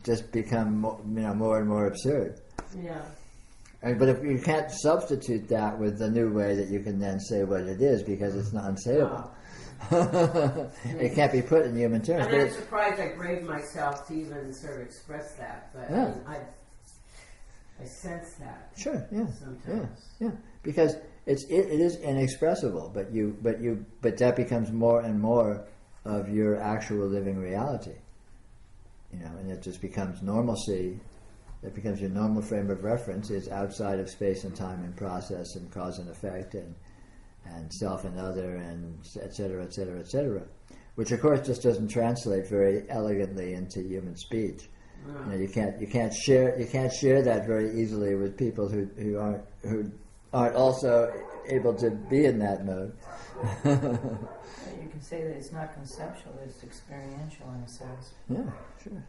S1: just become, more and more absurd.
S11: Yeah.
S1: But if you can't substitute that with the new way that you can then say what it is because it's not unsayable. It can't be put in human terms.
S11: And I'm surprised I braved myself to even sort of express that, but
S1: Yeah.
S11: I sense that.
S1: Sure, yeah,
S11: Sometimes.
S1: yeah, because it is inexpressible, but that becomes more and more of your actual living reality, and it just becomes normalcy. It becomes your normal frame of reference. Is outside of space and time and process and cause and effect and self and other and et cetera, et cetera, et cetera, which of course just doesn't translate very elegantly into human speech. You can't share that very easily with people who aren't also able to be in that mode.
S10: You can say that it's not conceptual; it's experiential in a sense.
S1: Yeah, sure.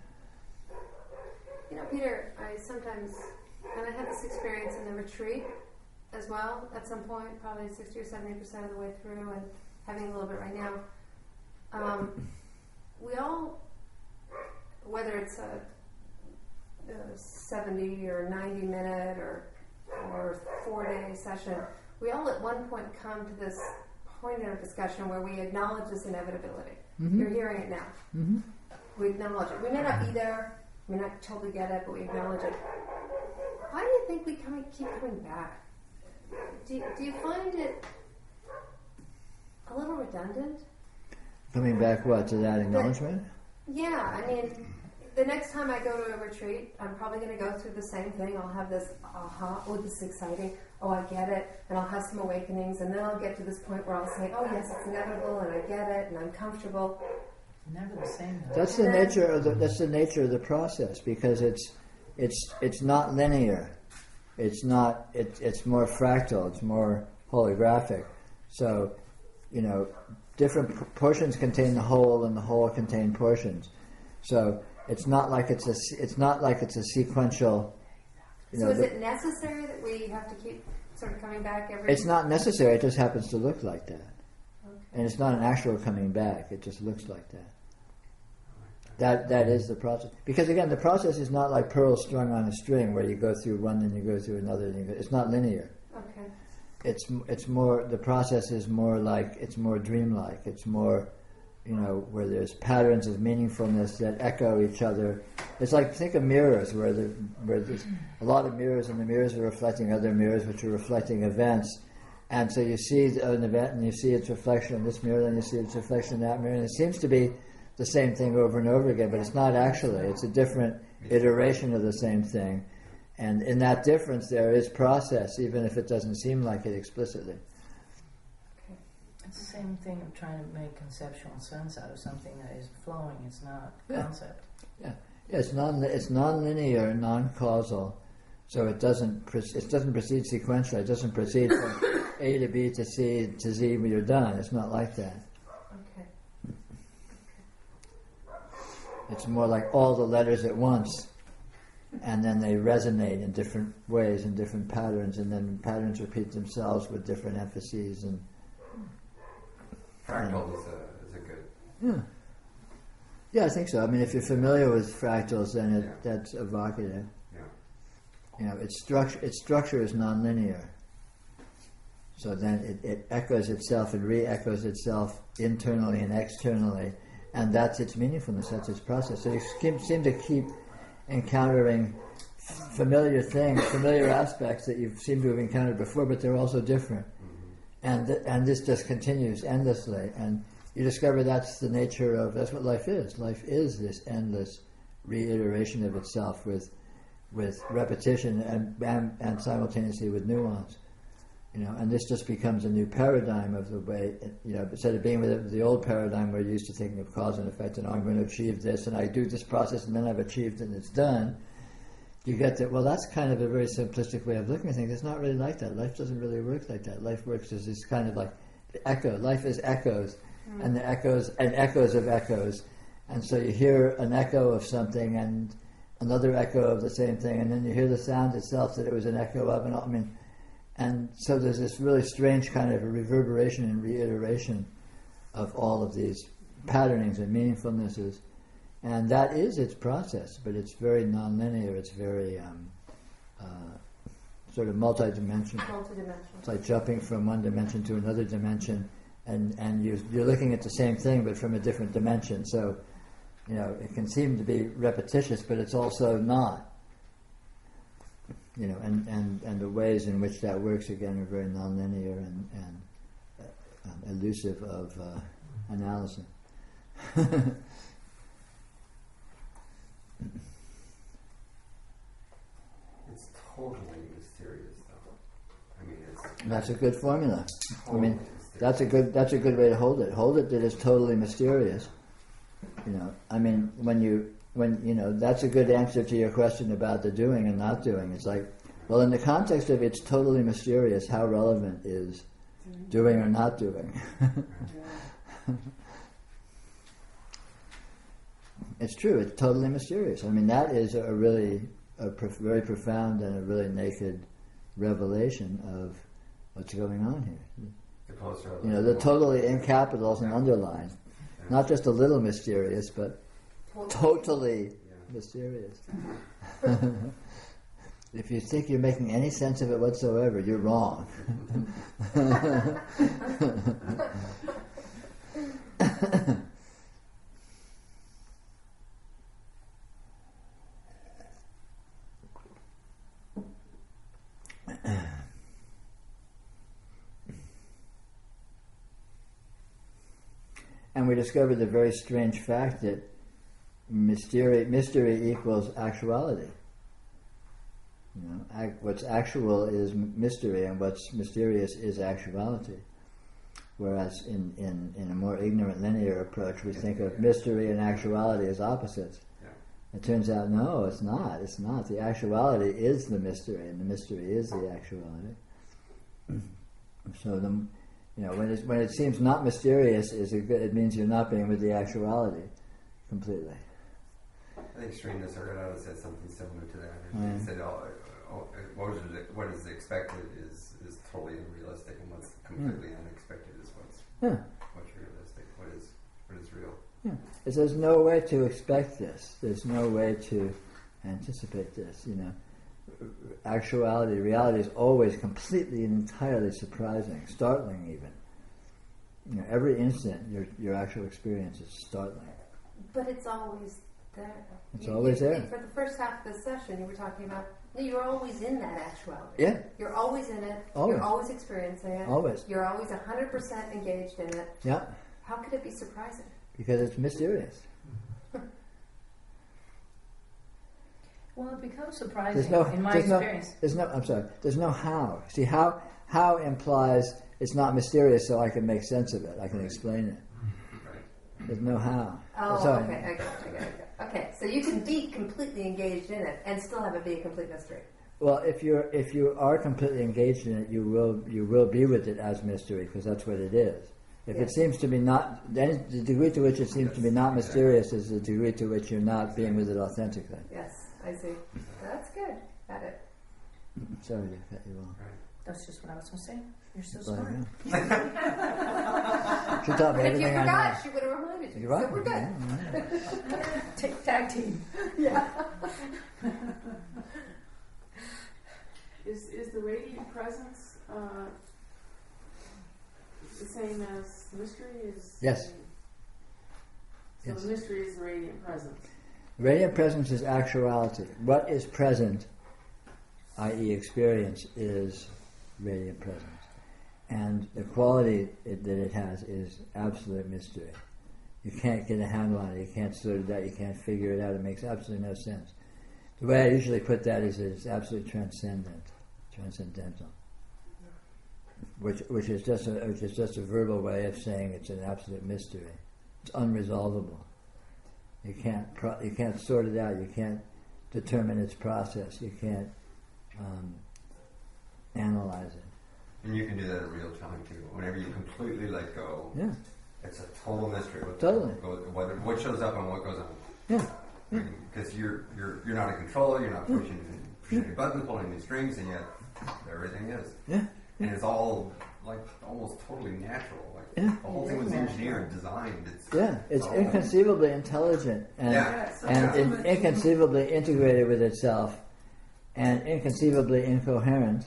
S9: Peter, I sometimes, and I had this experience in the retreat as well at some point, probably 60 or 70% of the way through, and having a little bit right now. We all, whether it's a 70 or 90 minute or 4-day session, we all at one point come to this point in our discussion where we acknowledge this inevitability.
S1: Mm-hmm.
S9: You're hearing it now.
S1: Mm-hmm.
S9: We acknowledge it. We may not be there, we may not totally get it, but we acknowledge it. Why do you think we keep coming back? Do you find it a little redundant?
S1: Coming back, what, to that acknowledgement?
S9: Yeah, I mean, the next time I go to a retreat, I'm probably going to go through the same thing. I'll have this aha, oh, this is exciting, oh, I get it, and I'll have some awakenings, and then I'll get to this point where I'll say, oh, yes, it's inevitable, and I get it, and I'm comfortable.
S10: Never the same.
S1: That's the nature of the process, because it's not linear. It's more fractal. It's more holographic. So, different portions contain the whole, and the whole contain portions. So it's not like it's a sequential.
S9: So is it necessary that we have to keep sort of coming back every?
S1: It's not necessary. It just happens to look like that, and it's not an actual coming back. It just looks like that. That is the process. Because again, the process is not like pearls strung on a string where you go through one, then you go through another. It's not linear.
S9: Okay.
S1: It's more. The process is more like it's more dreamlike. It's more, where there's patterns of meaningfulness that echo each other. It's like, think of mirrors where there's a lot of mirrors, and the mirrors are reflecting other mirrors, which are reflecting events. And so you see an event, and you see its reflection in this mirror, then you see its reflection in that mirror, and it seems to be the same thing over and over again, but it's not actually. It's a different iteration of the same thing. And in that difference, there is process, even if it doesn't seem like it explicitly.
S10: It's the same thing of trying to make conceptual sense out of something that is flowing. It's not concept.
S1: Yeah, it's non-linear, non-causal. So it doesn't proceed sequentially. It doesn't proceed from A to B to C to Z when you're done. It's not like that.
S9: Okay.
S1: It's more like all the letters at once, and then they resonate in different ways, in different patterns, and then patterns repeat themselves with different emphases. And
S7: fractal is a good.
S1: Yeah, I think so. I mean, if you're familiar with fractals, then that's evocative.
S7: Yeah.
S1: Its structure is nonlinear. So then it echoes itself and re-echoes itself internally and externally, and that's its meaningfulness, that's its process. So you seem to keep encountering familiar things, familiar aspects that you seem to have encountered before, but they're also different. Mm-hmm. And this just continues endlessly, and you discover that's what life is. Life is this endless reiteration of itself with repetition and simultaneously with nuance. And this just becomes a new paradigm of the way, instead of being with the old paradigm where you're used to thinking of cause and effect, and I'm going to achieve this, and I do this process, and then I've achieved it, and it's done. You get that, well, that's kind of a very simplistic way of looking at things. It's not really like that. Life doesn't really work like that. Life works as this kind of like echo. Life is echoes, and the echoes and echoes of echoes. And so you hear an echo of something and another echo of the same thing, and then you hear the sound itself that it was an echo of, And so there's this really strange kind of a reverberation and reiteration of all of these patternings and meaningfulnesses. And that is its process, but it's very nonlinear, it's very sort of multidimensional. It's like jumping from one dimension to another dimension, and you're looking at the same thing but from a different dimension. So, it can seem to be repetitious, but it's also not. And the ways in which that works again are very nonlinear and elusive of analysis.
S7: It's totally mysterious, though. I mean, it's
S1: That's a good formula.
S7: totally mysterious.
S1: That's a good way to hold it. Hold it that it's totally mysterious. That's a good answer to your question about the doing and not doing. It's like, well, in the context of it's totally mysterious, how relevant is doing or not doing? It's true. It's totally mysterious. That is very profound and a really naked revelation of what's going on here. The totally in capitals and underlined. Not just a little mysterious, but totally mysterious. If you think you're making any sense of it whatsoever, you're wrong. And we discovered the very strange fact that mystery equals actuality. What's actual is mystery, and what's mysterious is actuality. Whereas in a more ignorant linear approach, we think of mystery and actuality as opposites. It turns out, no, it's not. It's not. The actuality is the mystery, and the mystery is the actuality. So when it seems not mysterious, it means you're not being with the actuality completely.
S7: I think Srina Sargadada said something similar to that. He said, what is expected is totally unrealistic, and what's completely unexpected is what's realistic. What is real.
S1: Yeah. There's no way to expect this. There's no way to anticipate this. Actuality, reality is always completely and entirely surprising, startling even. Every instant your actual experience is startling.
S9: But it's always there.
S1: It's always there.
S9: For the first half of the session, you were talking about you're always in that actuality.
S1: Yeah.
S9: You're always in it.
S1: Always.
S9: You're always experiencing it.
S1: Always.
S9: You're always 100% engaged in it.
S1: Yeah.
S9: How could it be surprising?
S1: Because it's mysterious.
S10: Well, it becomes surprising in my experience.
S1: There's no how. See, how implies it's not mysterious, so I can make sense of it. I can explain it. There's no how.
S9: Oh, okay, I got it. Okay, so you can be completely engaged in it and still have it be a complete mystery.
S1: Well, if you are completely engaged in it, you will be with it as mystery, because that's what it is. If it seems to be not, then the degree to which it seems to be not mysterious is the degree to which you're not being with it authentically.
S9: Yes, I see. That's good. Got it.
S1: Sorry to cut you off.
S10: That's just what I was going to say. You're so smart.
S1: She taught me
S9: But if you
S1: everything I know.
S9: forgot, she would have reminded you.
S1: You're right.
S9: So we're good.
S10: Take tag team.
S9: Yeah.
S5: Is the radiant presence the same as mystery?
S1: Yes.
S5: So
S1: Yes.
S5: the mystery is the radiant presence.
S1: Radiant presence is actuality. What is present, i.e. experience, is radiant presence. And the quality that it has is absolute mystery. You can't get a handle on it, you can't sort it out, you can't figure it out, it makes absolutely no sense. The way I usually put that is that it's absolutely transcendental. Which is just a verbal way of saying it's an absolute mystery. It's unresolvable. You can't sort it out. You can't determine its process. You can't analyze it.
S7: And you can do that in real time too. Whenever you completely let go,
S1: Yeah.
S7: it's a total mystery.
S1: Totally.
S7: What shows up and what goes on.
S1: Yeah.
S7: Because you're not a controller. You're not pushing any buttons, pulling any strings, and yet everything is.
S1: Yeah.
S7: And it's all like almost totally natural. Like
S1: Yeah.
S7: the whole thing was engineered, designed.
S1: It's
S7: all-
S1: inconceivably intelligent and
S7: Yeah.
S1: inconceivably integrated with itself, and inconceivably incoherent,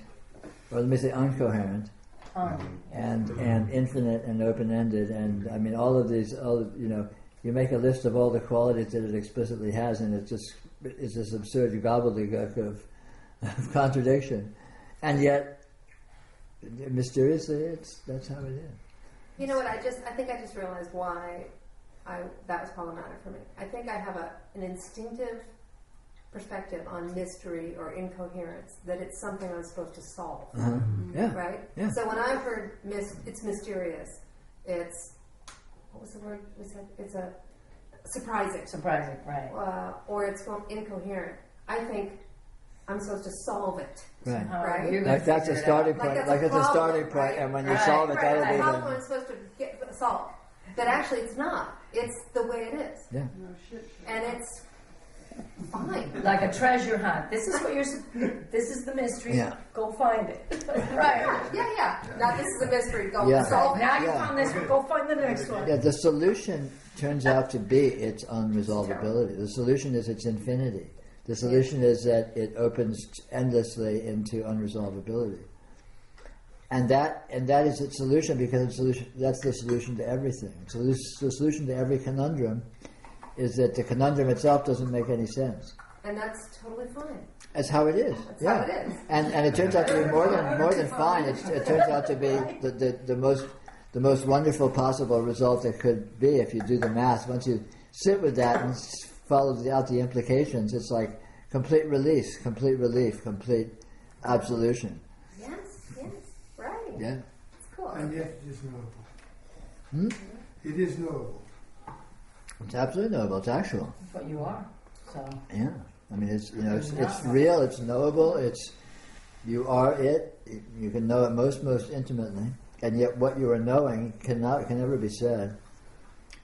S1: or let me say uncoherent, and infinite and open-ended. And I mean, all of these, you make a list of all the qualities that it explicitly has, and it's this absurd gobbledygook of contradiction, and yet mysteriously, that's how it is.
S9: You know what? I think I just realized why that was problematic for me. I think I have an instinctive perspective on mystery or incoherence, that it's something I'm supposed to solve.
S1: Yeah.
S9: Right?
S1: Yeah.
S9: So when I've heard it's mysterious, it's, what was the word we said? It's a surprising.
S10: Surprising, right.
S9: Or it's incoherent. I think I'm supposed to solve it.
S1: Right.
S9: Right?
S10: You're gonna
S1: Like that's a
S10: figure it
S1: starting
S10: out.
S1: point.
S9: Like
S1: Like
S9: that's
S1: it's
S9: a
S1: a starting
S9: problem,
S1: point,
S9: right?
S1: and when you
S10: Right.
S1: solve it,
S9: Right,
S1: that'll
S9: the
S1: be
S9: problem
S1: the
S9: I'm supposed to get solved. But actually it's not. It's the way it is.
S1: yeah.
S5: No shit.
S9: And it's fine.
S10: Like a treasure hunt. This is what this is the mystery.
S1: Yeah.
S10: Go find it.
S9: Right. Yeah. Now this is a mystery. Go
S1: Yeah.
S9: solve it.
S10: Now you
S1: Yeah.
S10: found this, go find the next one.
S1: Yeah, the solution turns out to be its unresolvability. The solution is its infinity. The solution is that it opens endlessly into unresolvability. And that is its solution, because that's the solution to everything. So the solution to every conundrum is that the conundrum itself doesn't make any sense.
S9: And that's totally fine.
S1: That's how it is.
S9: That's
S1: Yeah.
S9: how it is.
S1: And it turns out to be more than fine. It turns out to be the most wonderful possible result it could be if you do the math. Once you sit with that and follow out the implications, it's like complete release, complete relief, complete absolution.
S9: Yes, right.
S1: Yeah.
S9: It's cool.
S3: And yet it is knowable. It is knowable.
S1: It's absolutely knowable. It's actual.
S10: That's what you are. So
S1: Yeah. I mean, it's real. It's knowable. You are it. You can know it most intimately, and yet what you are knowing can never be said.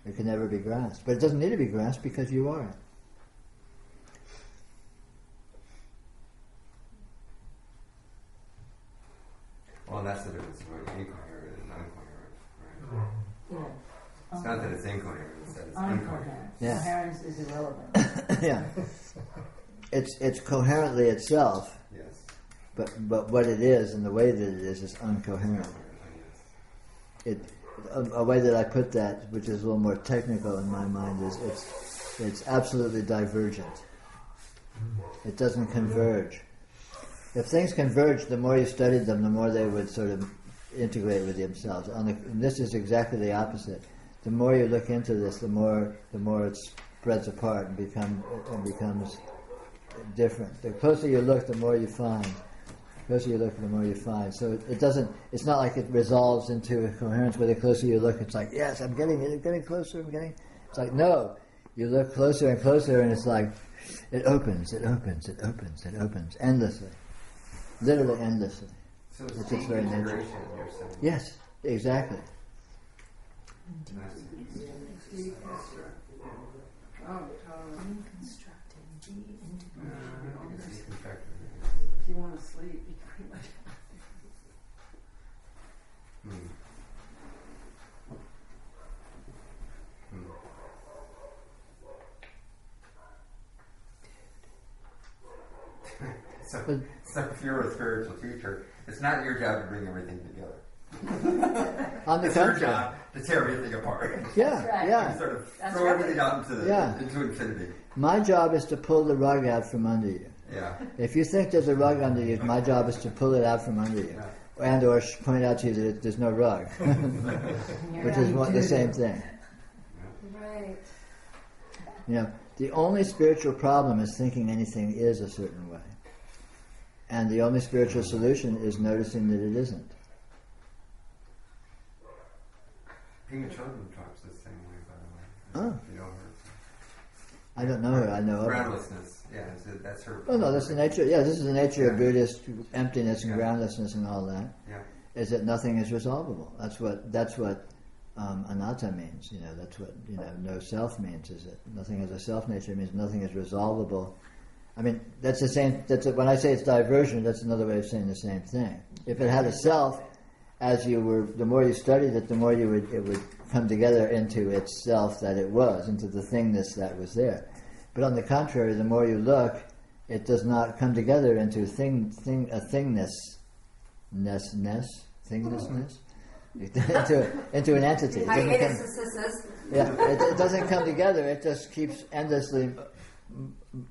S1: It can never be grasped. But it doesn't need to be grasped because you are it.
S7: Well, that's the difference between incoherent and uncoherent, right?
S10: yeah.
S7: It's not that it's incoherent; it's that it's
S10: Uncoherent.
S7: incoherent.
S1: Yeah.
S10: Coherence is irrelevant.
S1: Yeah. It's coherently itself,
S7: Yes.
S1: but what it is and the way that it is uncoherent. A way that I put that, which is a little more technical in my mind, is it's absolutely divergent. It doesn't converge. If things converge, the more you studied them, the more they would sort of integrate with themselves. And this is exactly the opposite. The more you look into this, the more it spreads apart and becomes different. The closer you look, the more you find. The closer you look, the more you find. So it doesn't. It's not like it resolves into a coherence where the closer you look, it's like, yes, I'm getting it. I'm getting closer. I'm getting. It's like, no. You look closer and closer, and it's like it opens. It opens. It opens. It opens endlessly, literally endlessly.
S7: So it's
S1: It's
S7: deep
S1: its very nature.
S7: integration, you're saying.
S1: Yes, exactly.
S10: Constructed, de-integrated.
S7: It's deconstructed.
S5: If you want to sleep, you pretty much
S7: Hmm. Hmm. So if you're a spiritual teacher, it's not your job to bring everything together.
S1: On the
S7: It's your
S1: contrary.
S7: job to tear everything apart.
S1: Yeah,
S10: That's right.
S1: yeah.
S7: You sort of
S10: That's
S7: throw
S10: right.
S7: everything out into infinity.
S1: My job is to pull the rug out from under you.
S7: Yeah.
S1: If you think there's a rug under you, my job is to pull it out from under you, and or point out to you that there's no rug, which is the same thing.
S9: Right.
S1: You know, the only spiritual problem is thinking anything is a certain way, and the only spiritual solution is noticing that it isn't.
S7: Pima Chodron talks the same way, by the way.
S1: Oh.
S7: You know her.
S1: I don't know her. I know of her.
S7: Groundlessness. Yeah, that's her.
S1: Oh no, that's the nature. Yeah, this is the nature of Buddhist emptiness and groundlessness and all that.
S7: Yeah.
S1: Is that nothing is resolvable. That's what anatta means. You know, that's what no self means. Is that nothing has a self nature means nothing is resolvable I mean, that's the same. When I say it's diversion, that's another way of saying the same thing. If it had a self, the more you studied it, the more it would come together into itself that it was, into the thingness that was there. But on the contrary, the more you look, it does not come together into thingness, into an entity. It doesn't come together. It just keeps endlessly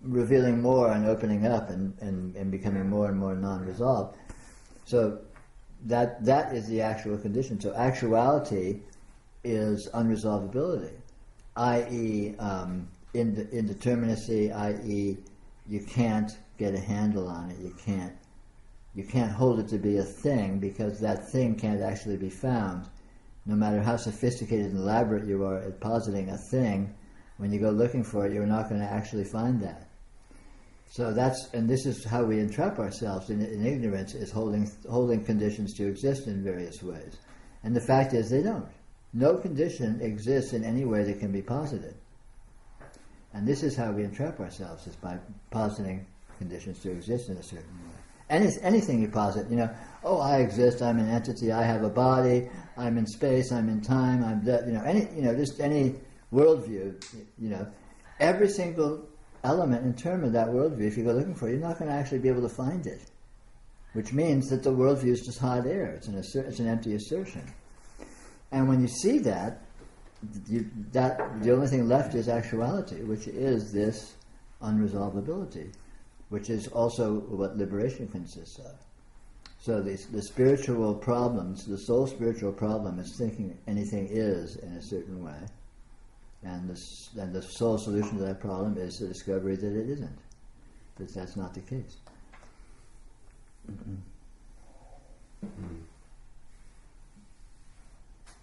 S1: revealing more and opening up and becoming more and more non-resolved. So that is the actual condition. So actuality is unresolvability, i.e. Indeterminacy, i.e. you can't get a handle on it. You can't hold it to be a thing, because that thing can't actually be found. No matter how sophisticated and elaborate you are at positing a thing, when you go looking for it, you're not going to actually find that. So this is how we entrap ourselves in ignorance, is holding conditions to exist in various ways. And the fact is, they don't. No condition exists in any way that can be posited. And this is how we entrap ourselves, is by positing conditions to exist in a certain way. Anything you posit, I exist, I'm an entity, I have a body, I'm in space, I'm in time, I'm just any worldview, every single element and term of that worldview, if you go looking for it, you're not going to actually be able to find it. Which means that the worldview is just hot air, it's an empty assertion. And when you see that the only thing left is actuality, which is this unresolvability, which is also what liberation consists of. So the spiritual problems, the sole spiritual problem is thinking anything is in a certain way. And the sole solution to that problem is the discovery that it isn't. That that's not the case.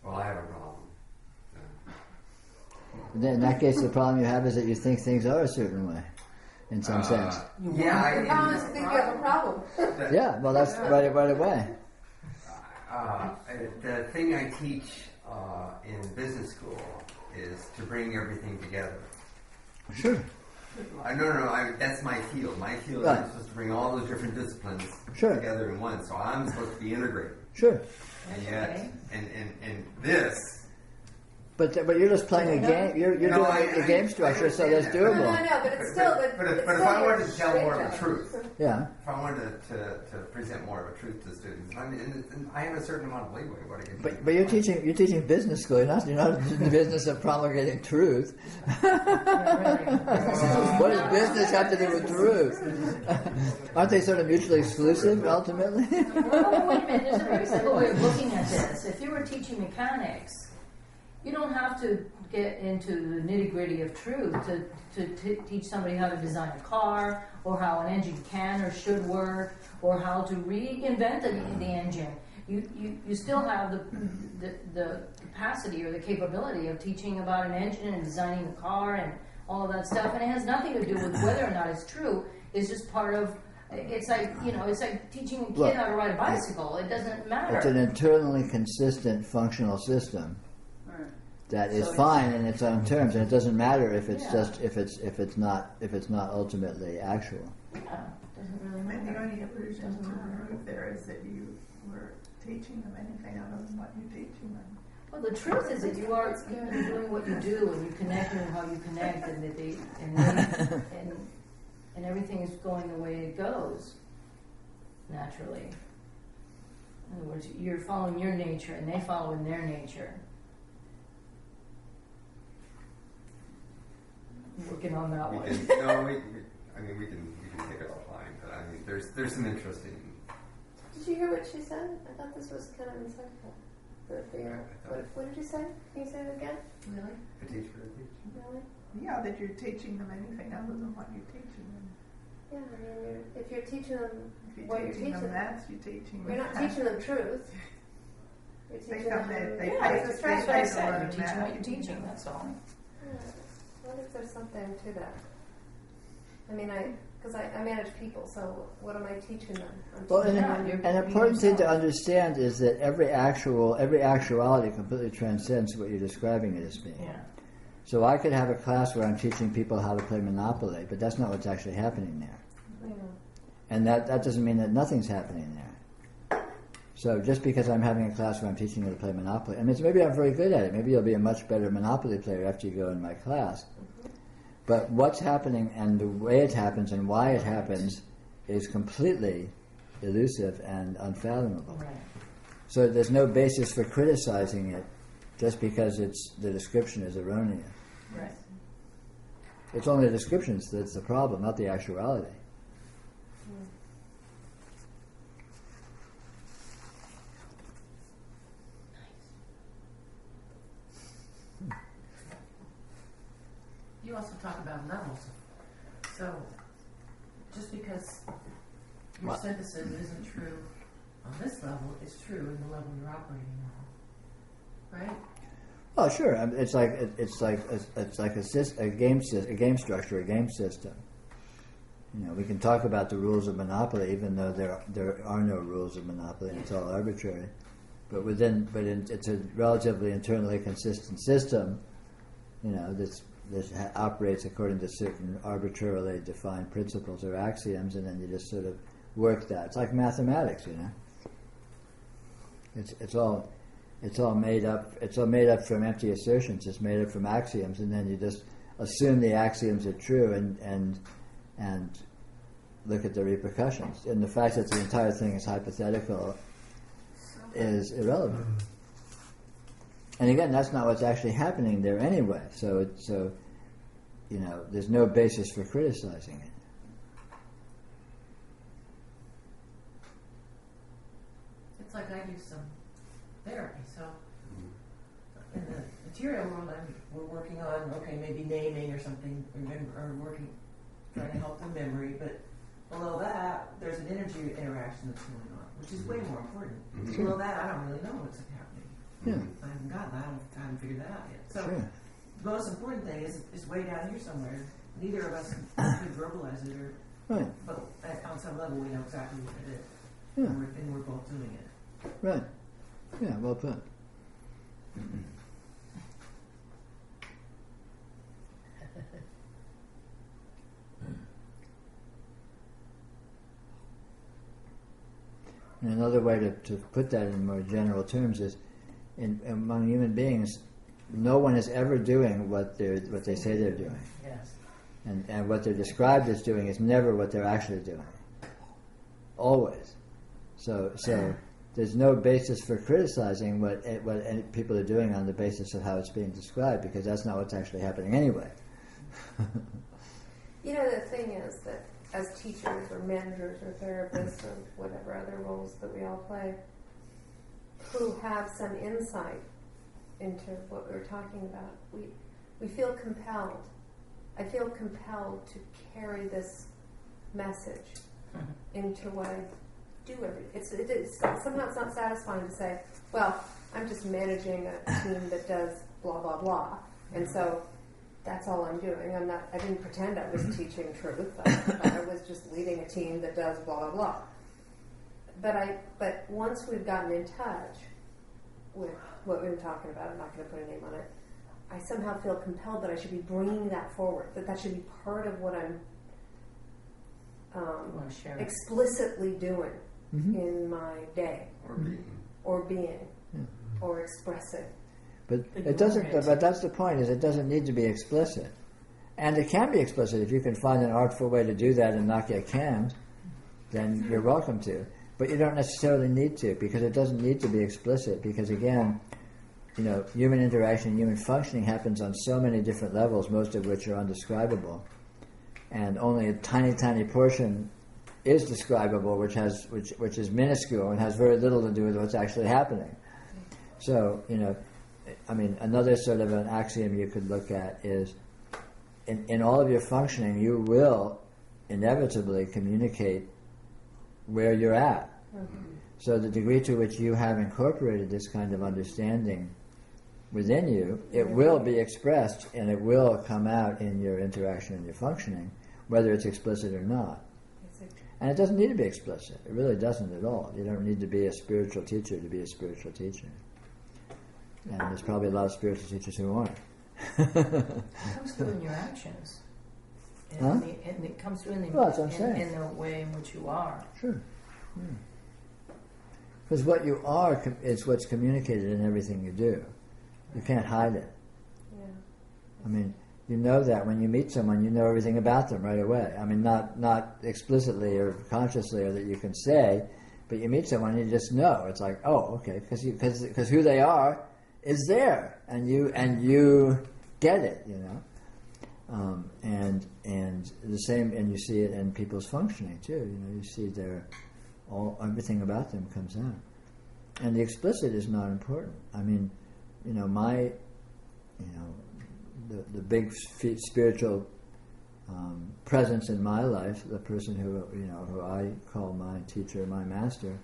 S7: Well, I have a problem.
S1: Then in that case, the problem you have is that you think things are a certain way, in some sense.
S7: Yeah,
S9: The problem is to think you have a problem.
S1: Yeah, well, that's right away.
S7: The thing I teach in business school is to bring everything together.
S1: Sure.
S7: That's my field. My field
S1: Right.
S7: is supposed to bring all those different disciplines
S1: Sure.
S7: together in one. So I'm supposed to be integrated.
S1: Sure.
S7: And yet, and this.
S1: But you're just playing a game. You're doing a game structure, so that's doable.
S9: No, but it's still.
S7: But if I wanted to tell more of the truth,
S1: Yeah.
S7: if I wanted to present more of a truth to the students, and I have a certain amount of leeway. What I can do.
S1: But you're teaching business school. You're not in the business of promulgating truth. What does business have to do with truth? Aren't they sort of mutually exclusive ultimately?
S10: Well, wait a minute. There's a very simple way of looking at this. If you were teaching mechanics, you don't have to get into the nitty-gritty of truth to teach somebody how to design a car, or how an engine can or should work, or how to reinvent the engine. You still have the capacity or the capability of teaching about an engine and designing a car and all of that stuff, and it has nothing to do with whether or not it's true. It's just part of. It's like teaching a kid how to ride a bicycle. It doesn't matter.
S1: It's an internally consistent functional system that is fine in its own terms, and it doesn't matter if it's just if it's not ultimately actual.
S10: Yeah, doesn't really matter.
S12: And the only illusion to remove there is that you were teaching them anything other than what you're teaching them.
S10: Well, the truth is that you're doing what you do, and you connect and how you connect, and everything is going the way it goes naturally. In other words, you're following your nature, and they follow in their nature. Working on that one.
S7: We can take it offline, but I mean, there's some interesting.
S9: Did you hear what she said? I thought this was kind of insightful. What did you say? Can you say it again? Really?
S7: I teach for a teach.
S9: Really?
S12: Yeah, that you're teaching them anything other than what you're teaching them.
S9: Yeah, I mean, if you're teaching them
S12: If
S9: what
S12: you're
S9: you're
S12: teaching
S9: teaching
S12: them maths, you're teaching them.
S9: you're not teaching them truth. You're
S12: They
S9: teaching
S12: come
S9: them.
S12: they
S10: Yeah,
S12: face-
S10: that's
S12: they
S10: right. What I
S12: face a
S10: said.
S12: lot
S10: You're
S12: of
S10: teaching what
S12: math.
S10: you're teaching. That's all.
S9: Yeah. I wonder if there's something to that. I mean, because I manage people, so what am I teaching them?
S1: Well,
S10: Yeah,
S1: an important thing to understand is that every actuality completely transcends what you're describing it as being.
S10: Yeah.
S1: So I could have a class where I'm teaching people how to play Monopoly, but that's not what's actually happening there.
S9: Yeah.
S1: And that doesn't mean that nothing's happening there. So just because I'm having a class where I'm teaching you to play Monopoly, I mean, maybe I'm very good at it. Maybe you'll be a much better Monopoly player after you go in my class. But what's happening and the way it happens and why it happens is completely elusive and unfathomable.
S10: Right.
S1: So there's no basis for criticizing it just because the description is erroneous.
S10: Right.
S1: It's only the descriptions that's the problem, not the actuality.
S8: You also talk about levels. So, just because your
S1: What?
S8: synthesis isn't true on this level, it's true in the level you're operating on, right?
S1: Oh, sure. I mean, it's like a game structure, a game system. You know, we can talk about the rules of Monopoly, even though there are no rules of Monopoly. It's all arbitrary. It's a relatively internally consistent system. You know, this operates according to certain arbitrarily defined principles or axioms, and then you just sort of work that. It's like mathematics, you know. It's all made up. It's all made up from empty assertions. It's made up from axioms, and then you just assume the axioms are true and look at the repercussions. And the fact that the entire thing is hypothetical is irrelevant. And again, that's not what's actually happening there anyway. So you know, there's no basis for criticizing it.
S8: It's like I do some therapy. So, in the material world, we're working on, okay, maybe naming or something, trying to help the memory, but below that, there's an energy interaction that's going on, which is way more important.
S1: Sure.
S8: Below that, I don't really know what's happening.
S1: Yeah.
S8: I haven't gotten that. I haven't figured that out yet. So,
S1: Sure.
S8: the most important thing is way down here somewhere. Neither of us could verbalize it,
S1: Right.
S8: but on some level, we know exactly what it is,
S1: Yeah.
S8: and we're both doing it.
S1: Right. Yeah. Well put. And another way to put that in more general terms is, among human beings, no one is ever doing what they say they're doing,
S10: Yes.
S1: and what they're described as doing is never what they're actually doing. Always. So there's no basis for criticizing what people are doing on the basis of how it's being described, because that's not what's actually happening anyway.
S9: You know, the thing is that as teachers or managers or therapists or whatever other roles that we all play, who have some insight into what we're talking about, we feel compelled. I feel compelled to carry this message into what I do somehow it's not satisfying to say, well, I'm just managing a team that does blah blah blah, and so that's all I'm doing. I didn't pretend I was teaching truth. I was just leading a team that does blah blah blah. But once we've gotten in touch with what we were talking about, I'm not going to put a name on it, I somehow feel compelled that I should be bringing that forward, that should be part of what I'm explicitly doing in my day, or being, or expressing.
S1: But it doesn't. But that's the point. Is it doesn't need to be explicit, and it can be explicit if you can find an artful way to do that and not get canned. Then you're welcome to. But you don't necessarily need to, because it doesn't need to be explicit. Because again, you know, human interaction, human functioning happens on so many different levels, most of which are undescribable, and only a tiny, tiny portion is describable, which is minuscule and has very little to do with what's actually happening. So, you know, I mean, another sort of an axiom you could look at is, in all of your functioning, you will inevitably communicate where you're at. So the degree to which you have incorporated this kind of understanding within you, it will be expressed and it will come out in your interaction and your functioning, whether it's explicit or not. And it doesn't need to be explicit. It really doesn't at all. You don't need to be a spiritual teacher to be a spiritual teacher. And there's probably a lot of spiritual teachers who aren't.
S10: It comes through in your actions.
S1: Huh?
S10: And it comes through in the,
S1: Well, that's what I'm saying.
S10: in the way in which you are.
S1: Sure. Because what you are is what's communicated in everything you do. You can't hide it.
S9: Yeah.
S1: I mean, you know that when you meet someone, you know everything about them right away. I mean, not explicitly or consciously or that you can say, but you meet someone and you just know. It's like, oh, okay, because who they are is there, and you get it, you know. And the same, and you see it in people's functioning too. You know, you see everything about them comes out, and the explicit is not important. I mean, you know, the big spiritual presence in my life, the person who I call my teacher, my master.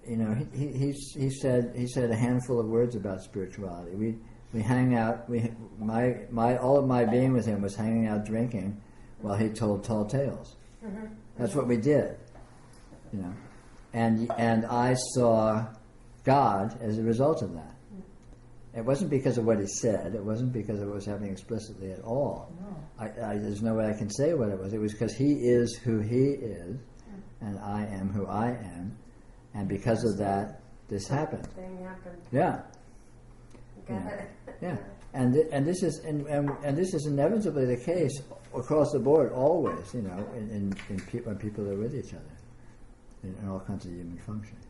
S1: You know, he said a handful of words about spirituality. We hang out. All of my being with him was hanging out drinking, while he told tall tales.
S9: Mm-hmm.
S1: That's what we did, you know, and I saw God as a result of that. It wasn't because of what he said. It wasn't because of what was happening explicitly at all.
S10: No.
S1: There's no way I can say what it was. It was because he is who he is, and I am who I am, and because of that, this happened.
S9: Thing happened.
S1: Yeah.
S9: Got it.
S1: Yeah, and this is inevitably the case across the board, always. You know, when people are with each other, in all kinds of human functioning.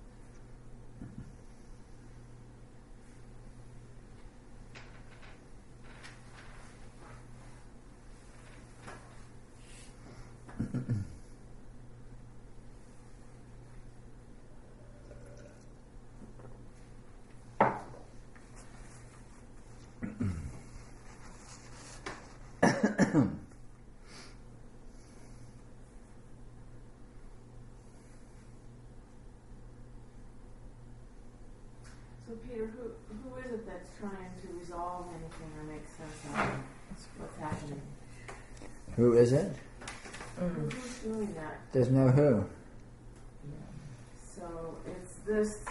S11: So Peter, who is it that's trying to resolve anything or make sense of what's happening?
S1: Who is it?
S11: Who's doing that?
S1: There's no who.
S11: So it's this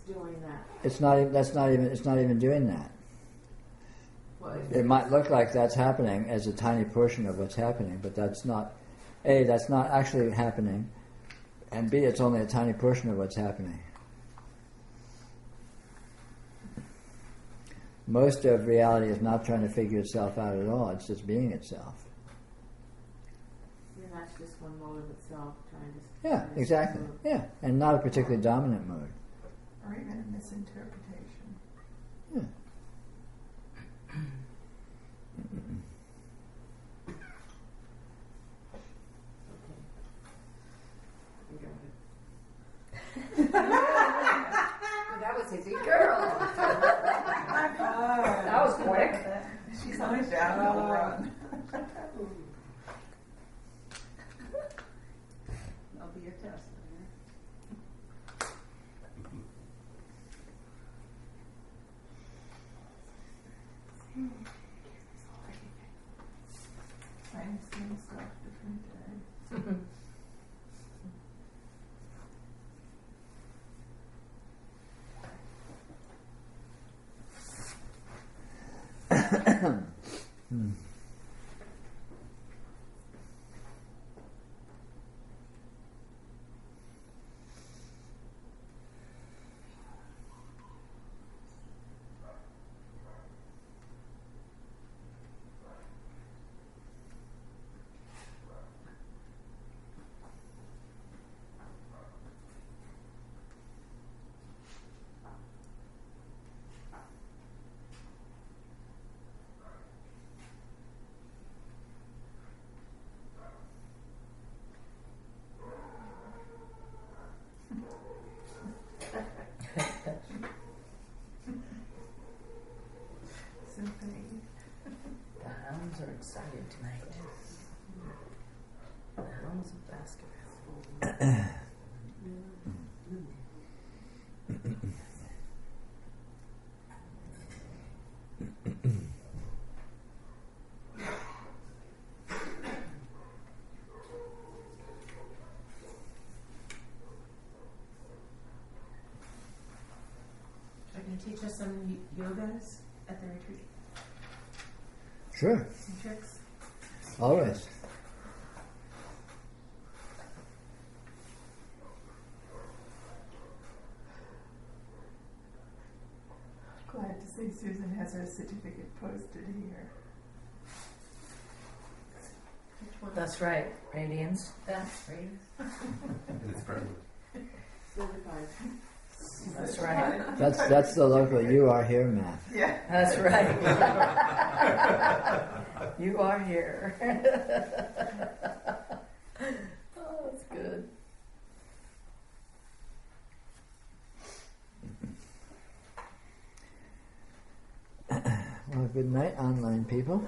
S11: doing that.
S1: It's not even doing that.
S11: Well,
S1: It might look like that's happening as a tiny portion of what's happening, but that's not actually happening, and B, it's only a tiny portion of what's happening. Most of reality is not trying to figure itself out at all, it's just being itself.
S11: And that's just one mode of itself trying to...
S1: Yeah, exactly. Yeah, and not a particularly dominant mode.
S12: Or even a misinterpretation.
S1: Yeah.
S9: That was easy, girl. That was quick.
S12: She's on a downhill run. That'll be your test. Same stuff, different day. Symphony.
S10: The hounds are excited tonight. The hounds of basketball.
S11: Are you going to teach us some yogas
S12: at the retreat?
S1: Sure,
S12: Some tricks?
S1: always.
S12: Glad to see Susan has her certificate posted here.
S11: Which one?
S10: That's right, Radiance.
S11: That's right.
S7: It's present.
S11: Certified.
S10: That's right.
S1: That's the local "you are here" math.
S12: Yeah.
S10: That's right. You are here. Oh, that's good.
S1: Well, good night, online people.